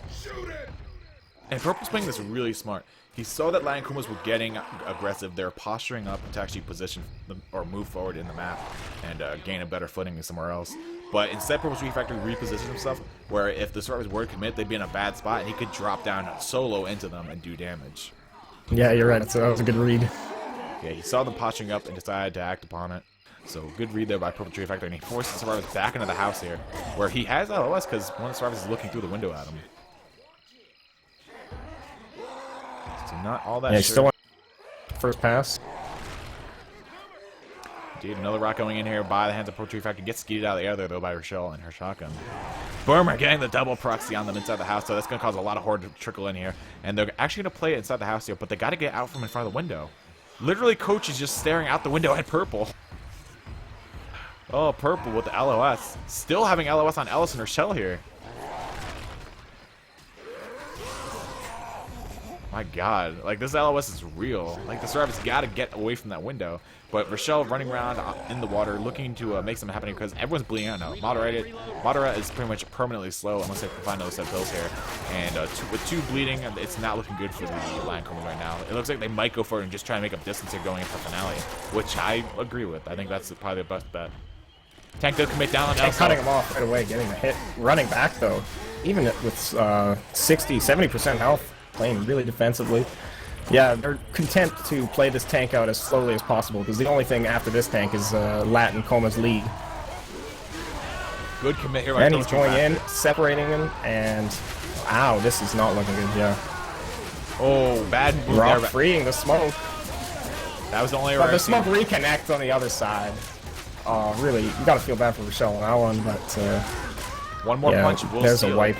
And Purple's playing this really smart. He saw that Lion Comas were getting aggressive. They're posturing up to actually position them or move forward in the map and gain a better footing somewhere else. But instead, Purple Tree Factory repositioned himself where if the survivors were to commit, they'd be in a bad spot and he could drop down solo into them and do damage. Yeah, you're right. That was a good read. Yeah, he saw them posturing up and decided to act upon it. So good read there by Purple Tree Factory, and he forced the survivors back into the house here, where he has LOS because one of the survivors is looking through the window at him. So So not all that Yeah, sure. still on first pass. Dude, another rock going in here by the hands of Poultry Factory. Gets skeeted out of the air there, though, by Rochelle and her shotgun. Boomer getting the double proxy on them inside the house, so that's going to cause a lot of horde to trickle in here. And they're actually going to play it inside the house here, but they got to get out from in front of the window. Literally, Coach is just staring out the window at Purple. Oh, Purple with the LOS. Still having LOS on Ellis and Rochelle here. My God, like this LOS is real. Like the survivors got to get away from that window. But Rochelle running around in the water looking to make something happen because everyone's bleeding out now. Madara is pretty much permanently slow unless they can find another set of pills here. And with 2 bleeding, it's not looking good for the Lion Comas right now. It looks like they might go for it and just try to make up distance here going into the finale, which I agree with. I think that's probably the best bet. Tank does commit down on And cutting him off right away, getting the hit. Running back though, even with 60, 70% health, playing really defensively. Yeah, they're content to play this tank out as slowly as possible because the only thing after this tank is Latin Comas lead. Good commit here. By And he's going in, separating him, and wow, this is not looking good. Yeah. Oh, bad move Rock there. freeing the smoke, That was the only but the smoke reconnects on the other side. Oh, really? You gotta feel bad for Rochelle on that one, but One more yeah, punch will there's seal a wipe.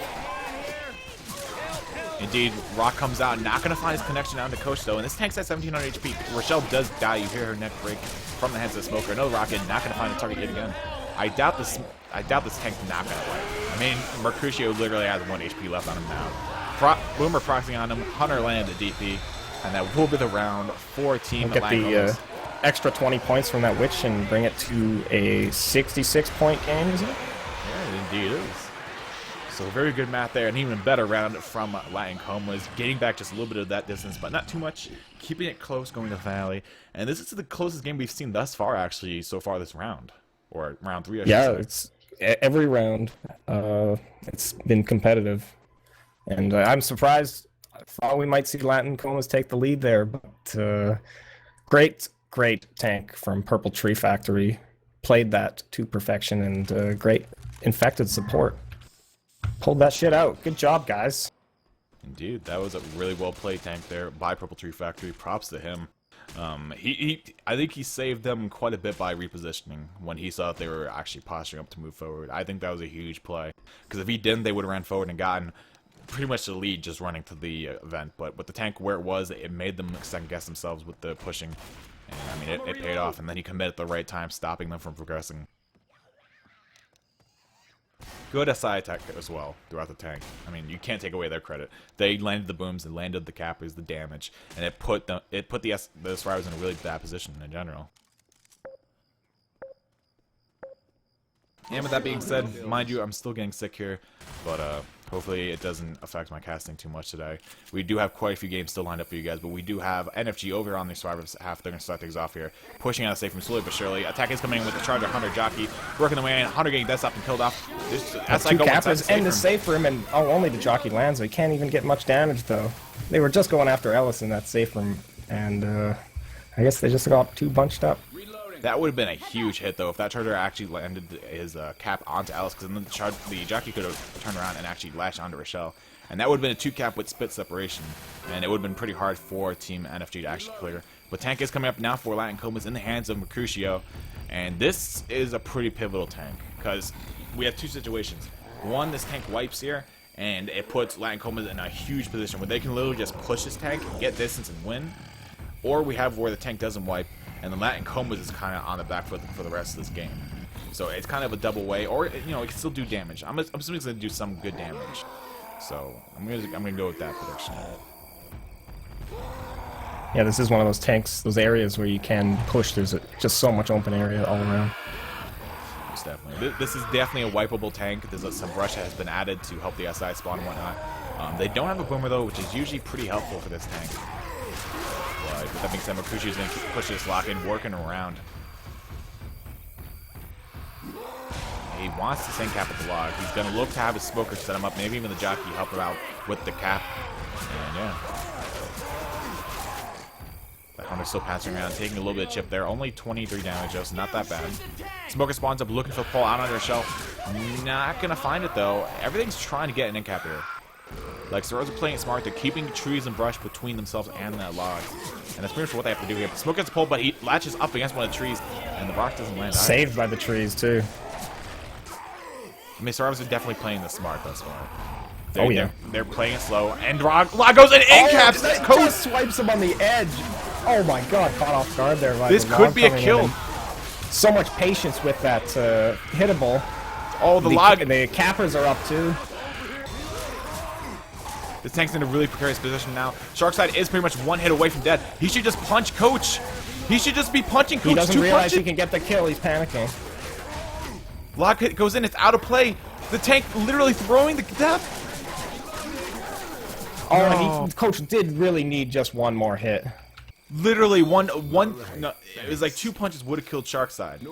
Indeed, Rock comes out, not going to find his connection down to Coach, though. And this tank's at 1700 HP. Rochelle does die. You hear her neck break from the hands of the Smoker. Another rocket, not going to find a target yet again. I doubt this tank's not going to wipe. I mean, Mercutio literally has 1 HP left on him now. Boomer proxying on him. Hunter landed the DP. And that will be the round for Team We'll get the extra 20 points from that Witch and bring it to a 66-point game, is it? Yeah, it indeed is. So very good math there, and even better round from Latin Comas, getting back just a little bit of that distance, but not too much, keeping it close going to the finale. And this is the closest game we've seen thus far, actually, so far this round. Or round 3, I should Yeah, say. it's every round. It's been competitive. And I'm surprised. I thought we might see Latin Comas take the lead there, but great tank from Purple Tree Factory. Played that to perfection, and great infected support. Pulled that shit out. Good job, guys. Indeed, that was a really well played tank there by Purple Tree Factory. Props to him. I think he saved them quite a bit by repositioning when he saw that they were actually posturing up to move forward. I think that was a huge play, because if he didn't, they would have ran forward and gotten pretty much the lead just running to the event. But with the tank where it was, it made them second guess themselves with the pushing. And I mean, it paid off, and then he committed at the right time, stopping them from progressing. Good SI attack as well throughout the tank. I mean, you can't take away their credit. They landed the booms, they landed the cappers, the damage, and it put the survivors in a really bad position in general. And with that being said, mind you, I'm still getting sick here, but hopefully it doesn't affect my casting too much today. We do have quite a few games still lined up for you guys, but we do have NFG over on the Survivors half. They're going to start things off here, pushing out of safe from slowly but surely. Attack is coming in with the Charger Hunter Jockey, working the way in. Hunter getting death stopped and killed off. That's Two cappers and the safe room, and only the Jockey lands. We can't even get much damage, though. They were just going after Ellis in that safe room, and I guess they just got too bunched up. That would have been a huge hit, though, if that Charger actually landed his cap onto Alice, because then the Jockey could have turned around and actually latched onto Rochelle. And that would have been a 2-cap with split separation, and it would have been pretty hard for Team NFG to actually clear. But tank is coming up now for Latin Comas in the hands of Mercutio, and this is a pretty pivotal tank, because we have 2 situations. One, this tank wipes here, and it puts Latin Comas in a huge position where they can literally just push this tank, get distance, and win. Or we have where the tank doesn't wipe, and the Latin Comas is kind of on the back foot for the rest of this game. So it's kind of a double way, or it can still do damage. I'm assuming it's gonna do some good damage. So I'm gonna go with that prediction. Yeah, this is one of those tanks, those areas where you can push. There's just so much open area all around. Most definitely. This is definitely a wipeable tank. There's some brush that has been added to help the SI spawn and whatnot. They don't have a boomer though, which is usually pretty helpful for this tank. But with that being said, Mercutio's going to keep pushing this lock in, working around. He wants to send cap at the log. He's going to look to have his smoker set him up, maybe even the Jockey help him out with the cap. And yeah. The Hunter's still passing around, taking a little bit of chip there. Only 23 damage though, so not that bad. Smoker spawns up looking for the pull out under a shell. Not going to find it though. Everything's trying to get an in cap here. Like, Survivors are playing it smart. They're keeping trees and brush between themselves and that log. And that's pretty much what they have to do here. Smoke gets pulled, but he latches up against one of the trees, and the rock doesn't land. Saved by the trees, too. I mean, Survivors are definitely playing this smart thus far. Oh, yeah. They're playing it slow, and log goes in caps. Coach just swipes him on the edge. Oh my god, caught off guard there. By this the could be a coming kill. in. So much patience with that hittable. Oh, the log. The cappers are up too. This tank's in a really precarious position now. Sharkside is pretty much one hit away from dead. He should just punch Coach. He should just be punching Coach. He doesn't realize he can get the kill. He's panicking. Log hit goes in. It's out of play. The tank literally throwing the death. Oh, and Coach did really need just one more hit. Literally one. No, it was like 2 punches would have killed Sharkside.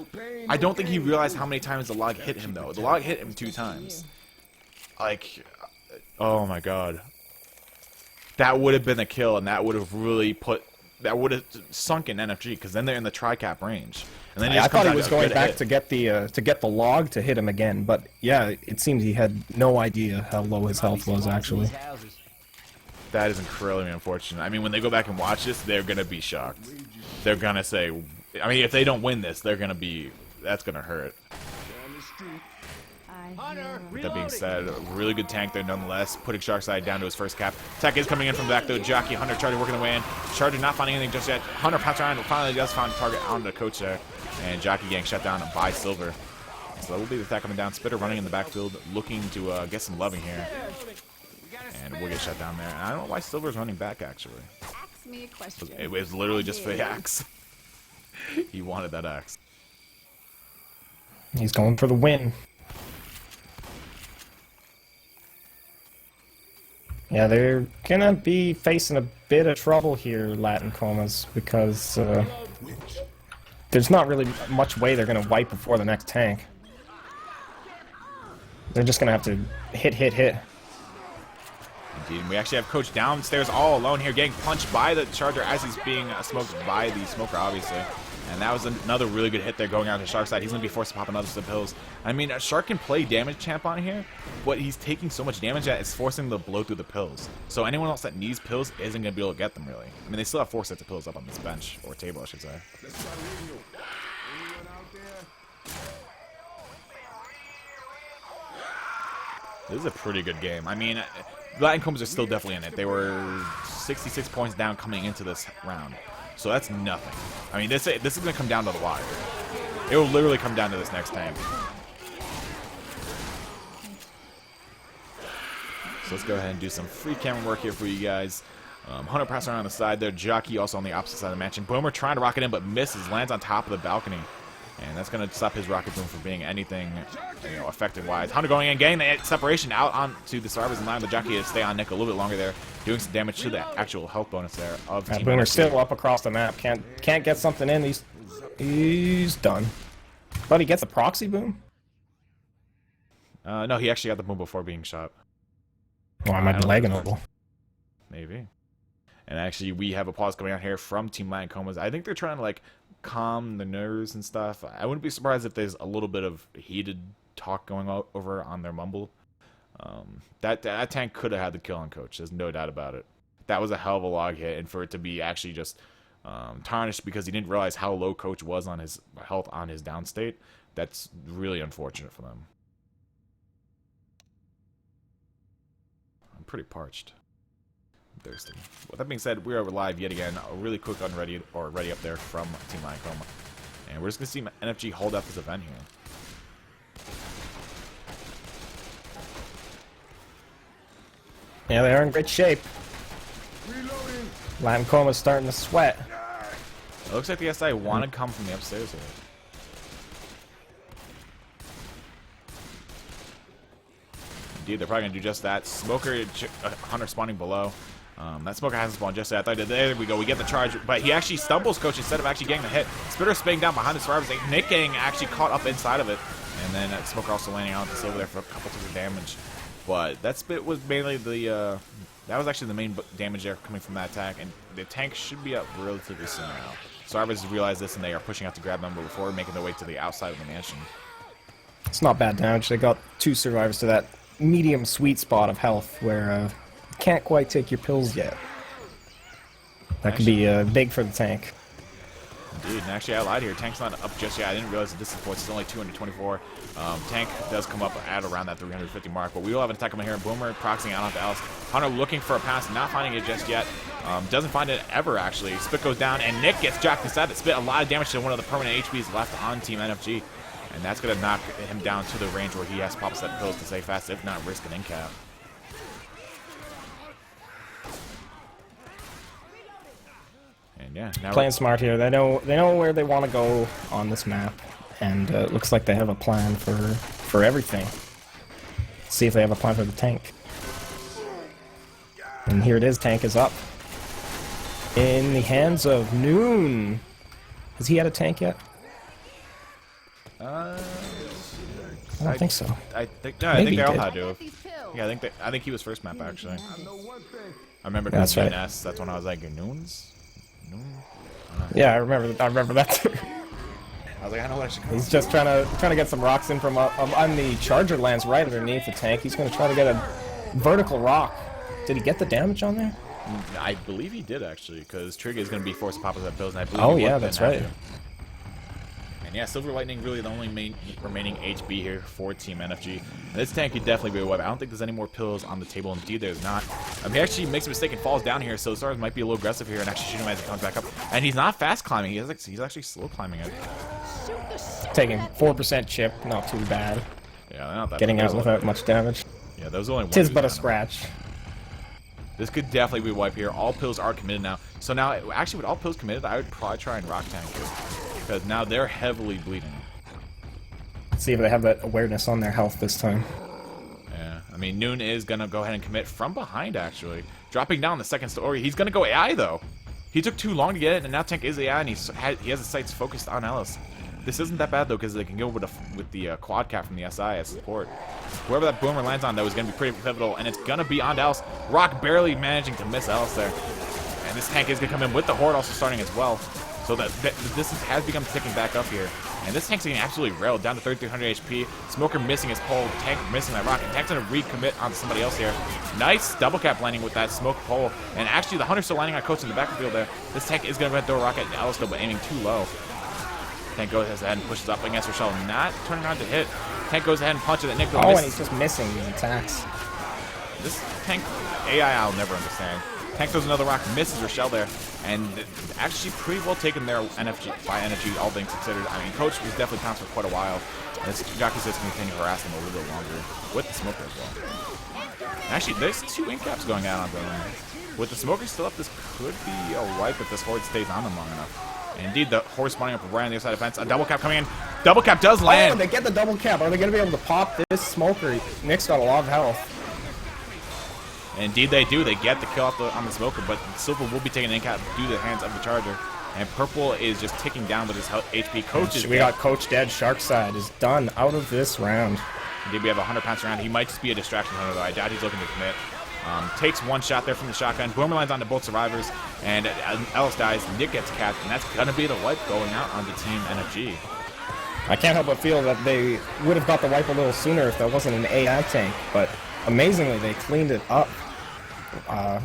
I don't think he realized how many times the log hit him though. The log hit him 2 times. Like, oh my god, that would have been a kill, and that would have really sunk in NFG because then they're in the tri-cap range. And then I thought he was going back to get the log to hit him again, but yeah, it seems he had no idea how low his health was actually. That is incredibly unfortunate. I mean, when they go back and watch this, they're gonna be shocked. They're gonna say, I mean, if they don't win this, they're gonna be. That's gonna hurt. With that being said, a really good tank there nonetheless, putting Sharkside down to his first cap. Tech is coming in from the back though. Jockey, Hunter, Charger working the way in. Charger not finding anything just yet. Hunter pops around and finally does find a target on the Coach there. And Jockey getting shut down by Silver. So that will be the attack coming down. Spitter running in the backfield, looking to get some loving here. And we'll get shut down there. And I don't know why Silver's running back, actually. Ask me a question. It was literally just for the axe. He wanted that axe. He's going for the win. Yeah, they're gonna be facing a bit of trouble here, Latin Comas, because there's not really much way they're gonna wipe before the next tank. They're just gonna have to hit. Indeed, and we actually have Coach downstairs all alone here, getting punched by the Charger as he's being smoked by the Smoker, obviously. And that was another really good hit there going out to Sharkside. He's going to be forced to pop another set of pills. I mean, Shark can play damage champ on here, but he's taking so much damage that it's forcing him to blow through the pills. So anyone else that needs pills isn't going to be able to get them, really. I mean, they still have 4 sets of pills up on this bench, or table, I should say. This is a pretty good game. I mean, Latin Comas are still definitely in it. They were 66 points down coming into this round. So that's nothing. I mean, this is going to come down to the wire. It will literally come down to this next tank. So let's go ahead and do some free camera work here for you guys. Hunter passing around the side there. Jockey also on the opposite side of the match. And Boomer trying to rocket in but misses. Lands on top of the balcony. And that's going to stop his rocket boom from being anything, you know, effective-wise. Hunter going in, getting the separation out onto the survivors and allowing the Jockey to stay on Nick a little bit longer there, doing some damage to the actual health bonus there of Team Boomer's still up across the map. Can't get something in. He's done. But he gets a proxy boom? No, he actually got the boom before being shot. Well, I might be lagging a little. Maybe. And actually, we have a pause coming out here from Team Latin Comas. I think they're trying to, like, calm the nerves and stuff. I wouldn't be surprised if there's a little bit of heated talk going over on their mumble. That tank could have had the kill on Coach. There's no doubt about it. That was a hell of a log hit, and for it to be actually just tarnished because he didn't realize how low Coach was on his health on his down state, that's really unfortunate for them. I'm pretty parched. Thirsty. With that being said, we are live yet again. A really quick ready up there from Team Latin Comas. And we're just going to see NFG hold out this event here. Yeah, they are in great shape. Latin Comas starting to sweat. It looks like the SI want to come from the upstairs here. Indeed, they're probably going to do just that. Smoker, Hunter spawning below. That Smoker hasn't spawned just yet. There we go. We get the charge, but he actually stumbles Coach instead of actually getting the hit. Spitter spinning down behind the survivors. Nick getting actually caught up inside of it, and then Smoker also landing on the silver there for a couple of damage. But that spit was mainly the that was actually the main damage there coming from that attack, and the tank should be up relatively soon now. Survivors realize this, and they are pushing out to grab them before making their way to the outside of the mansion. It's not bad damage. They got 2 survivors to that medium sweet spot of health where can't quite take your pills yet. That could be big for the tank. Indeed, and actually I lied here. Tank's not up just yet. I didn't realize the distance points. It's only 224. Tank does come up at around that 350 mark, but we will have an attack coming here. Boomer proxying out onto Alice. Hunter looking for a pass, not finding it just yet. Doesn't find it ever, actually. Spit goes down, and Nick gets jacked inside. That Spit a lot of damage to one of the permanent HPs left on Team NFG. And that's going to knock him down to the range where he has to pop set pills to stay fast, if not risk an in-cap. And yeah, now Playing smart here. They know where they want to go on this map, and it looks like they have a plan for everything. Let's see if they have a plan for the tank. And here it is. Tank is up in the hands of Noon. Has he had a tank yet? I don't think so. I think Maybe they all he had did. to. Yeah, I think he was first map actually. I remember That's right. NS. That's when I was like, Noons. Yeah, I remember that too. I was like, I know what I should call. He's just trying to get some rocks in from on the charger lands right underneath the tank. He's going to try to get a vertical rock. Did he get the damage on there? I believe he did actually, because Trigger is going to be forced to pop up that pills, and I believe. Oh he yeah, would that's then right. have to. And yeah, Silver Lightning really the only remaining HB here for Team NFG. And this tank could definitely be a weapon. I don't think there's any more pills on the table. Indeed, there's not. He actually makes a mistake and falls down here, so Stars might be a little aggressive here and actually shoot him as he comes back up. And he's not fast climbing. He's actually slow climbing it. Taking 4% chip, not too bad. Yeah, not that Getting bad. out without much damage. Yeah, those only. Tis but a scratch. This could definitely be a wipe here. All pills are committed now. So now, actually, with all pills committed, I would probably try and rock tank here, because now they're heavily bleeding. See if they have that awareness on their health this time. Yeah, I mean, Noon is going to go ahead and commit from behind, actually. Dropping down the second story. He's going to go AI, though. He took too long to get it, and now Tank is AI, and he has his sights focused on Ellis. This isn't that bad, though, because they can go with the quad cap from the SI as support. Whoever that Boomer lands on, though, is going to be pretty pivotal, and it's going to be on Ellis. Rock barely managing to miss Ellis there. And this Tank is going to come in with the Horde also starting as well. So that the distance has become ticking back up here. And this Tank's getting absolutely railed down to 3,300 HP. Smoker missing his pole, Tank missing that rock, and Tank's gonna recommit onto somebody else here. Nice double cap landing with that smoke pole. And actually the Hunter's still landing on Coach in the backfield there. This Tank is gonna throw a rocket at Alice though, but aiming too low. Tank goes ahead and pushes up against Rochelle, not turning around to hit. Tank goes ahead and punches at Nick. Oh, and he's just missing these attacks. This Tank AI I'll never understand. Tank throws another rock, misses Rochelle there, and actually pretty well taken there by NFG, all things considered. I mean, Coach was definitely pounced for quite a while. And this Jockey's just going to continue harassing him a little bit longer with the Smoker as well. And actually, there's 2 incaps going out on them. With the Smoker still up, this could be a wipe if this Horde stays on them long enough. And indeed, the Horde spawning up right on the other side of the fence. A double cap coming in. Double cap does land. Oh, they get the double cap. Are they going to be able to pop this Smoker? Nick's got a lot of health. Indeed they do. They get the kill on the Smoker, but Silver will be taking an in-cap due to the hands of the Charger. And Purple is just ticking down with his HP. Coach is We got Coach dead. Sharkside is done out of this round. Indeed, we have 100 pounds around. He might just be a distraction hunter, though. I doubt he's looking to commit. Takes one shot there from the shotgun. Boomer lands onto both survivors, and Ellis dies. Nick gets capped, and that's going to be the wipe going out onto Team NFG. I can't help but feel that they would have got the wipe a little sooner if that wasn't an AI tank, but amazingly, they cleaned it up.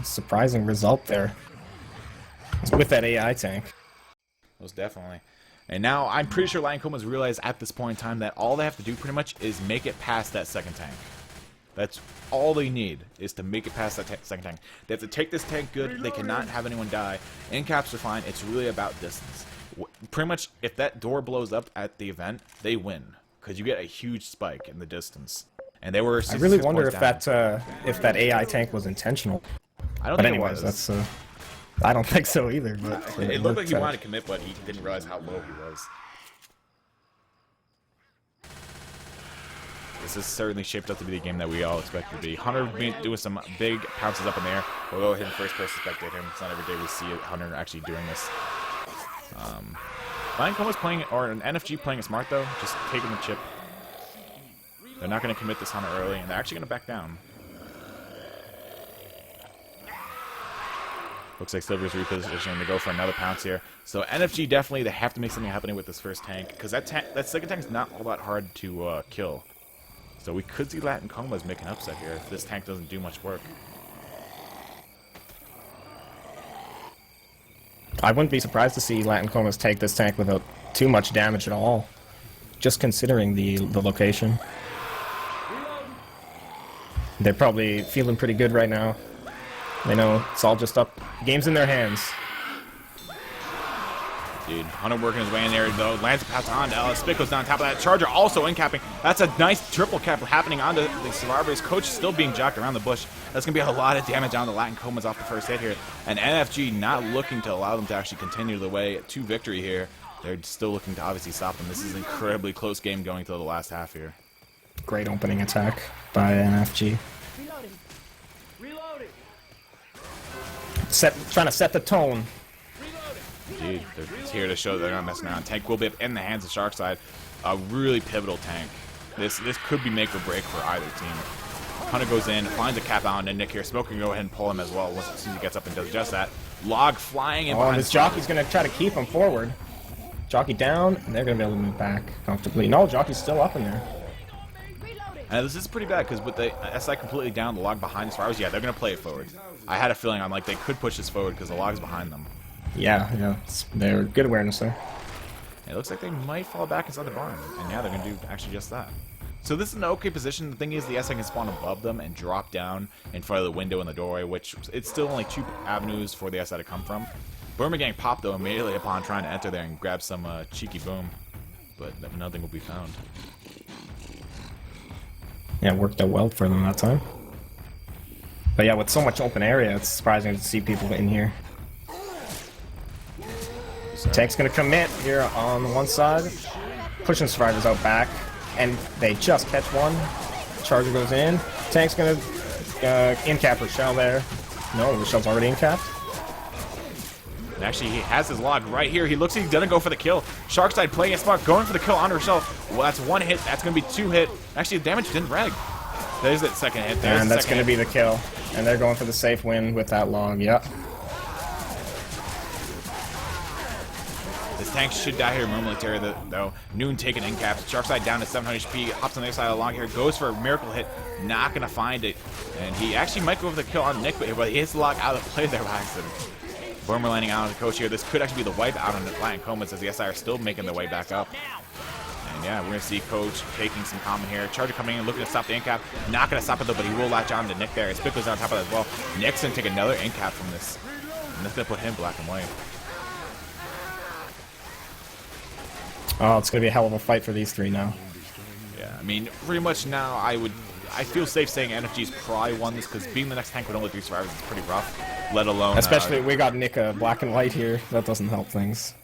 Surprising result there with that AI tank. Most definitely. And now I'm pretty sure Lion Comas realized at this point in time that all they have to do pretty much is make it past that second tank. That's all they need, is to make it past that second tank. They have to take this tank good. They cannot have anyone die. Incaps are fine. It's really about distance. Pretty much, if that door blows up at the event, they win, because you get a huge spike in the distance. And they were. I really wonder if that AI tank was intentional. I don't But think anyways, it was. that's I don't think so either. But It looked like he wanted to commit, but he didn't realize how low he was. This is certainly shaped up to be the game that we all expect it to be. Hunter doing some big pounces up in the air. We'll go ahead and first person spectate him. It's not every day we see Hunter actually doing this. Lion Comas playing, or an NFG playing it smart though, just taking the chip. They're not going to commit this Hunter early, and they're actually going to back down. Looks like Silver's repositioning to go for another pounce here. So NFG definitely, they have to make something happening with this first tank, because that second tank is not all that hard to kill. So we could see Latin Comas make an upset here if this tank doesn't do much work. I wouldn't be surprised to see Latin Comas take this tank without too much damage at all. Just considering the location. They're probably feeling pretty good right now. They know it's all just up. Game's in their hands. Dude, Hunter working his way in there, though. Lands a pass on to Ellis. Spit goes down top of that. Charger also in-capping. That's a nice triple cap happening onto the Survivors. Coach still being jacked around the bush. That's going to be a lot of damage on the Latin Comas off the first hit here. And NFG not looking to allow them to actually continue the way to victory here. They're still looking to obviously stop them. This is an incredibly close game going to the last half here. Great opening attack by NFG. Reloading. Trying to set the tone. Dude, they're here to show they're not messing around. Tank will be up in the hands of Sharkside. A really pivotal tank. This could be make or break for either team. Hunter goes in, finds a cap out on Nick here. Smoke can go ahead and pull him as well as soon as he gets up and does just that. Log flying in behind. This jockey's going to try to keep him forward. Jockey down, and they're going to be able to move back comfortably. No, jockey's still up in there. And this is pretty bad because with the SI completely down, the log behind the Survivors, yeah, they're going to play it forward. I had a feeling I'm like they could push this forward because the log's behind them. Yeah, they're good awareness there. It looks like they might fall back inside the barn, and yeah, they're going to do actually just that. So this is an okay position. The thing is, the SI can spawn above them and drop down in front of the window in the doorway, which it's still only 2 avenues for the SI to come from. Burma getting popped though immediately upon trying to enter there and grab some cheeky boom, but nothing will be found. Yeah, it worked out well for them that time. But yeah, with so much open area, it's surprising to see people in here. Tank's gonna commit here on the one side, pushing Survivors out back, and they just catch one. Charger goes in. Tank's gonna in-cap Rochelle there. No, Rochelle's already in-capped. And actually, he has his log right here. He looks like he's gonna go for the kill. Sharkside playing it smart, going for the kill on Rochelle. Well, that's 1 hit. That's gonna be 2 hit. Actually, the damage didn't reg. There's that second hit. There's and that's gonna be the kill. And they're going for the safe win with that log. Yep. This tank should die here momentarily, though. Noon taking in caps. Sharkside down to 700 HP. Hops on the other side of the log here. Goes for a miracle hit. Not going to find it. And he actually might go for the kill on Nick, but he hits the log out of play there by accident. Burma landing out on the coach here. This could actually be the wipe out on the Latin Comas as the SI are still making their way back up. And yeah, we're going to see Coach taking some common here. Charger coming in, looking to stop the in-cap. Not going to stop it though, but he will latch on to Nick there. Spit goes on top of that as well. Nick's going to take another in-cap from this. And that's going to put him black and white. Oh, it's going to be a hell of a fight for these 3 now. Yeah, I mean, pretty much now I feel safe saying NFG's probably won this because being the next tank with only 3 survivors is pretty rough, let alone... Especially we got Nick black and white here. That doesn't help things.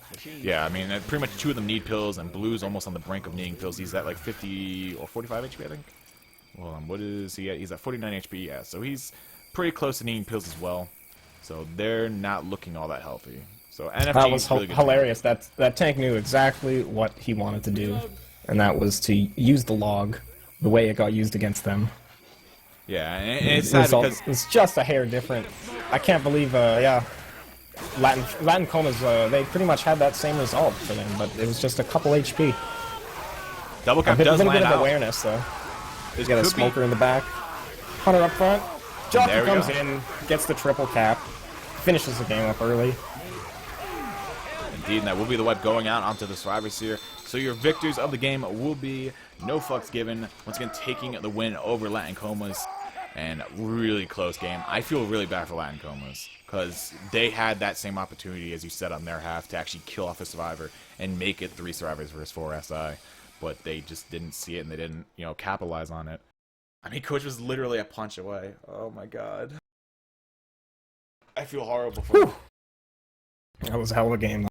Yeah, I mean, pretty much 2 of them need pills, and Blue's almost on the brink of needing pills. He's at like 50 or 45 HP, I think. Hold on, what is he at? He's at 49 HP, yeah, so he's pretty close to needing pills as well. So they're not looking all that healthy. So NFG that was really hilarious. That tank knew exactly what he wanted to do, and that was to use the log the way it got used against them. Yeah, and it's sad because it's just a hair different. I can't believe, yeah, Latin Comas, they pretty much had that same result for them, but it was just a couple HP. double cap a does bit land of out. awareness though. This Got a smoker in the back. Hunter up front. Jockey There we comes go. in, gets the triple cap, finishes the game up early. Indeed, and that will be the wipe going out onto the survivors here. So your victors of the game will be No Fucks Given. Once again, taking the win over Latin Comas. And really close game. I feel really bad for Latin Comas because they had that same opportunity, as you said, on their half to actually kill off a survivor and make it 3 survivors versus 4 SI. But they just didn't see it and they didn't, capitalize on it. I mean, Coach was literally a punch away. Oh my god. I feel horrible for him. That was a hell of a game.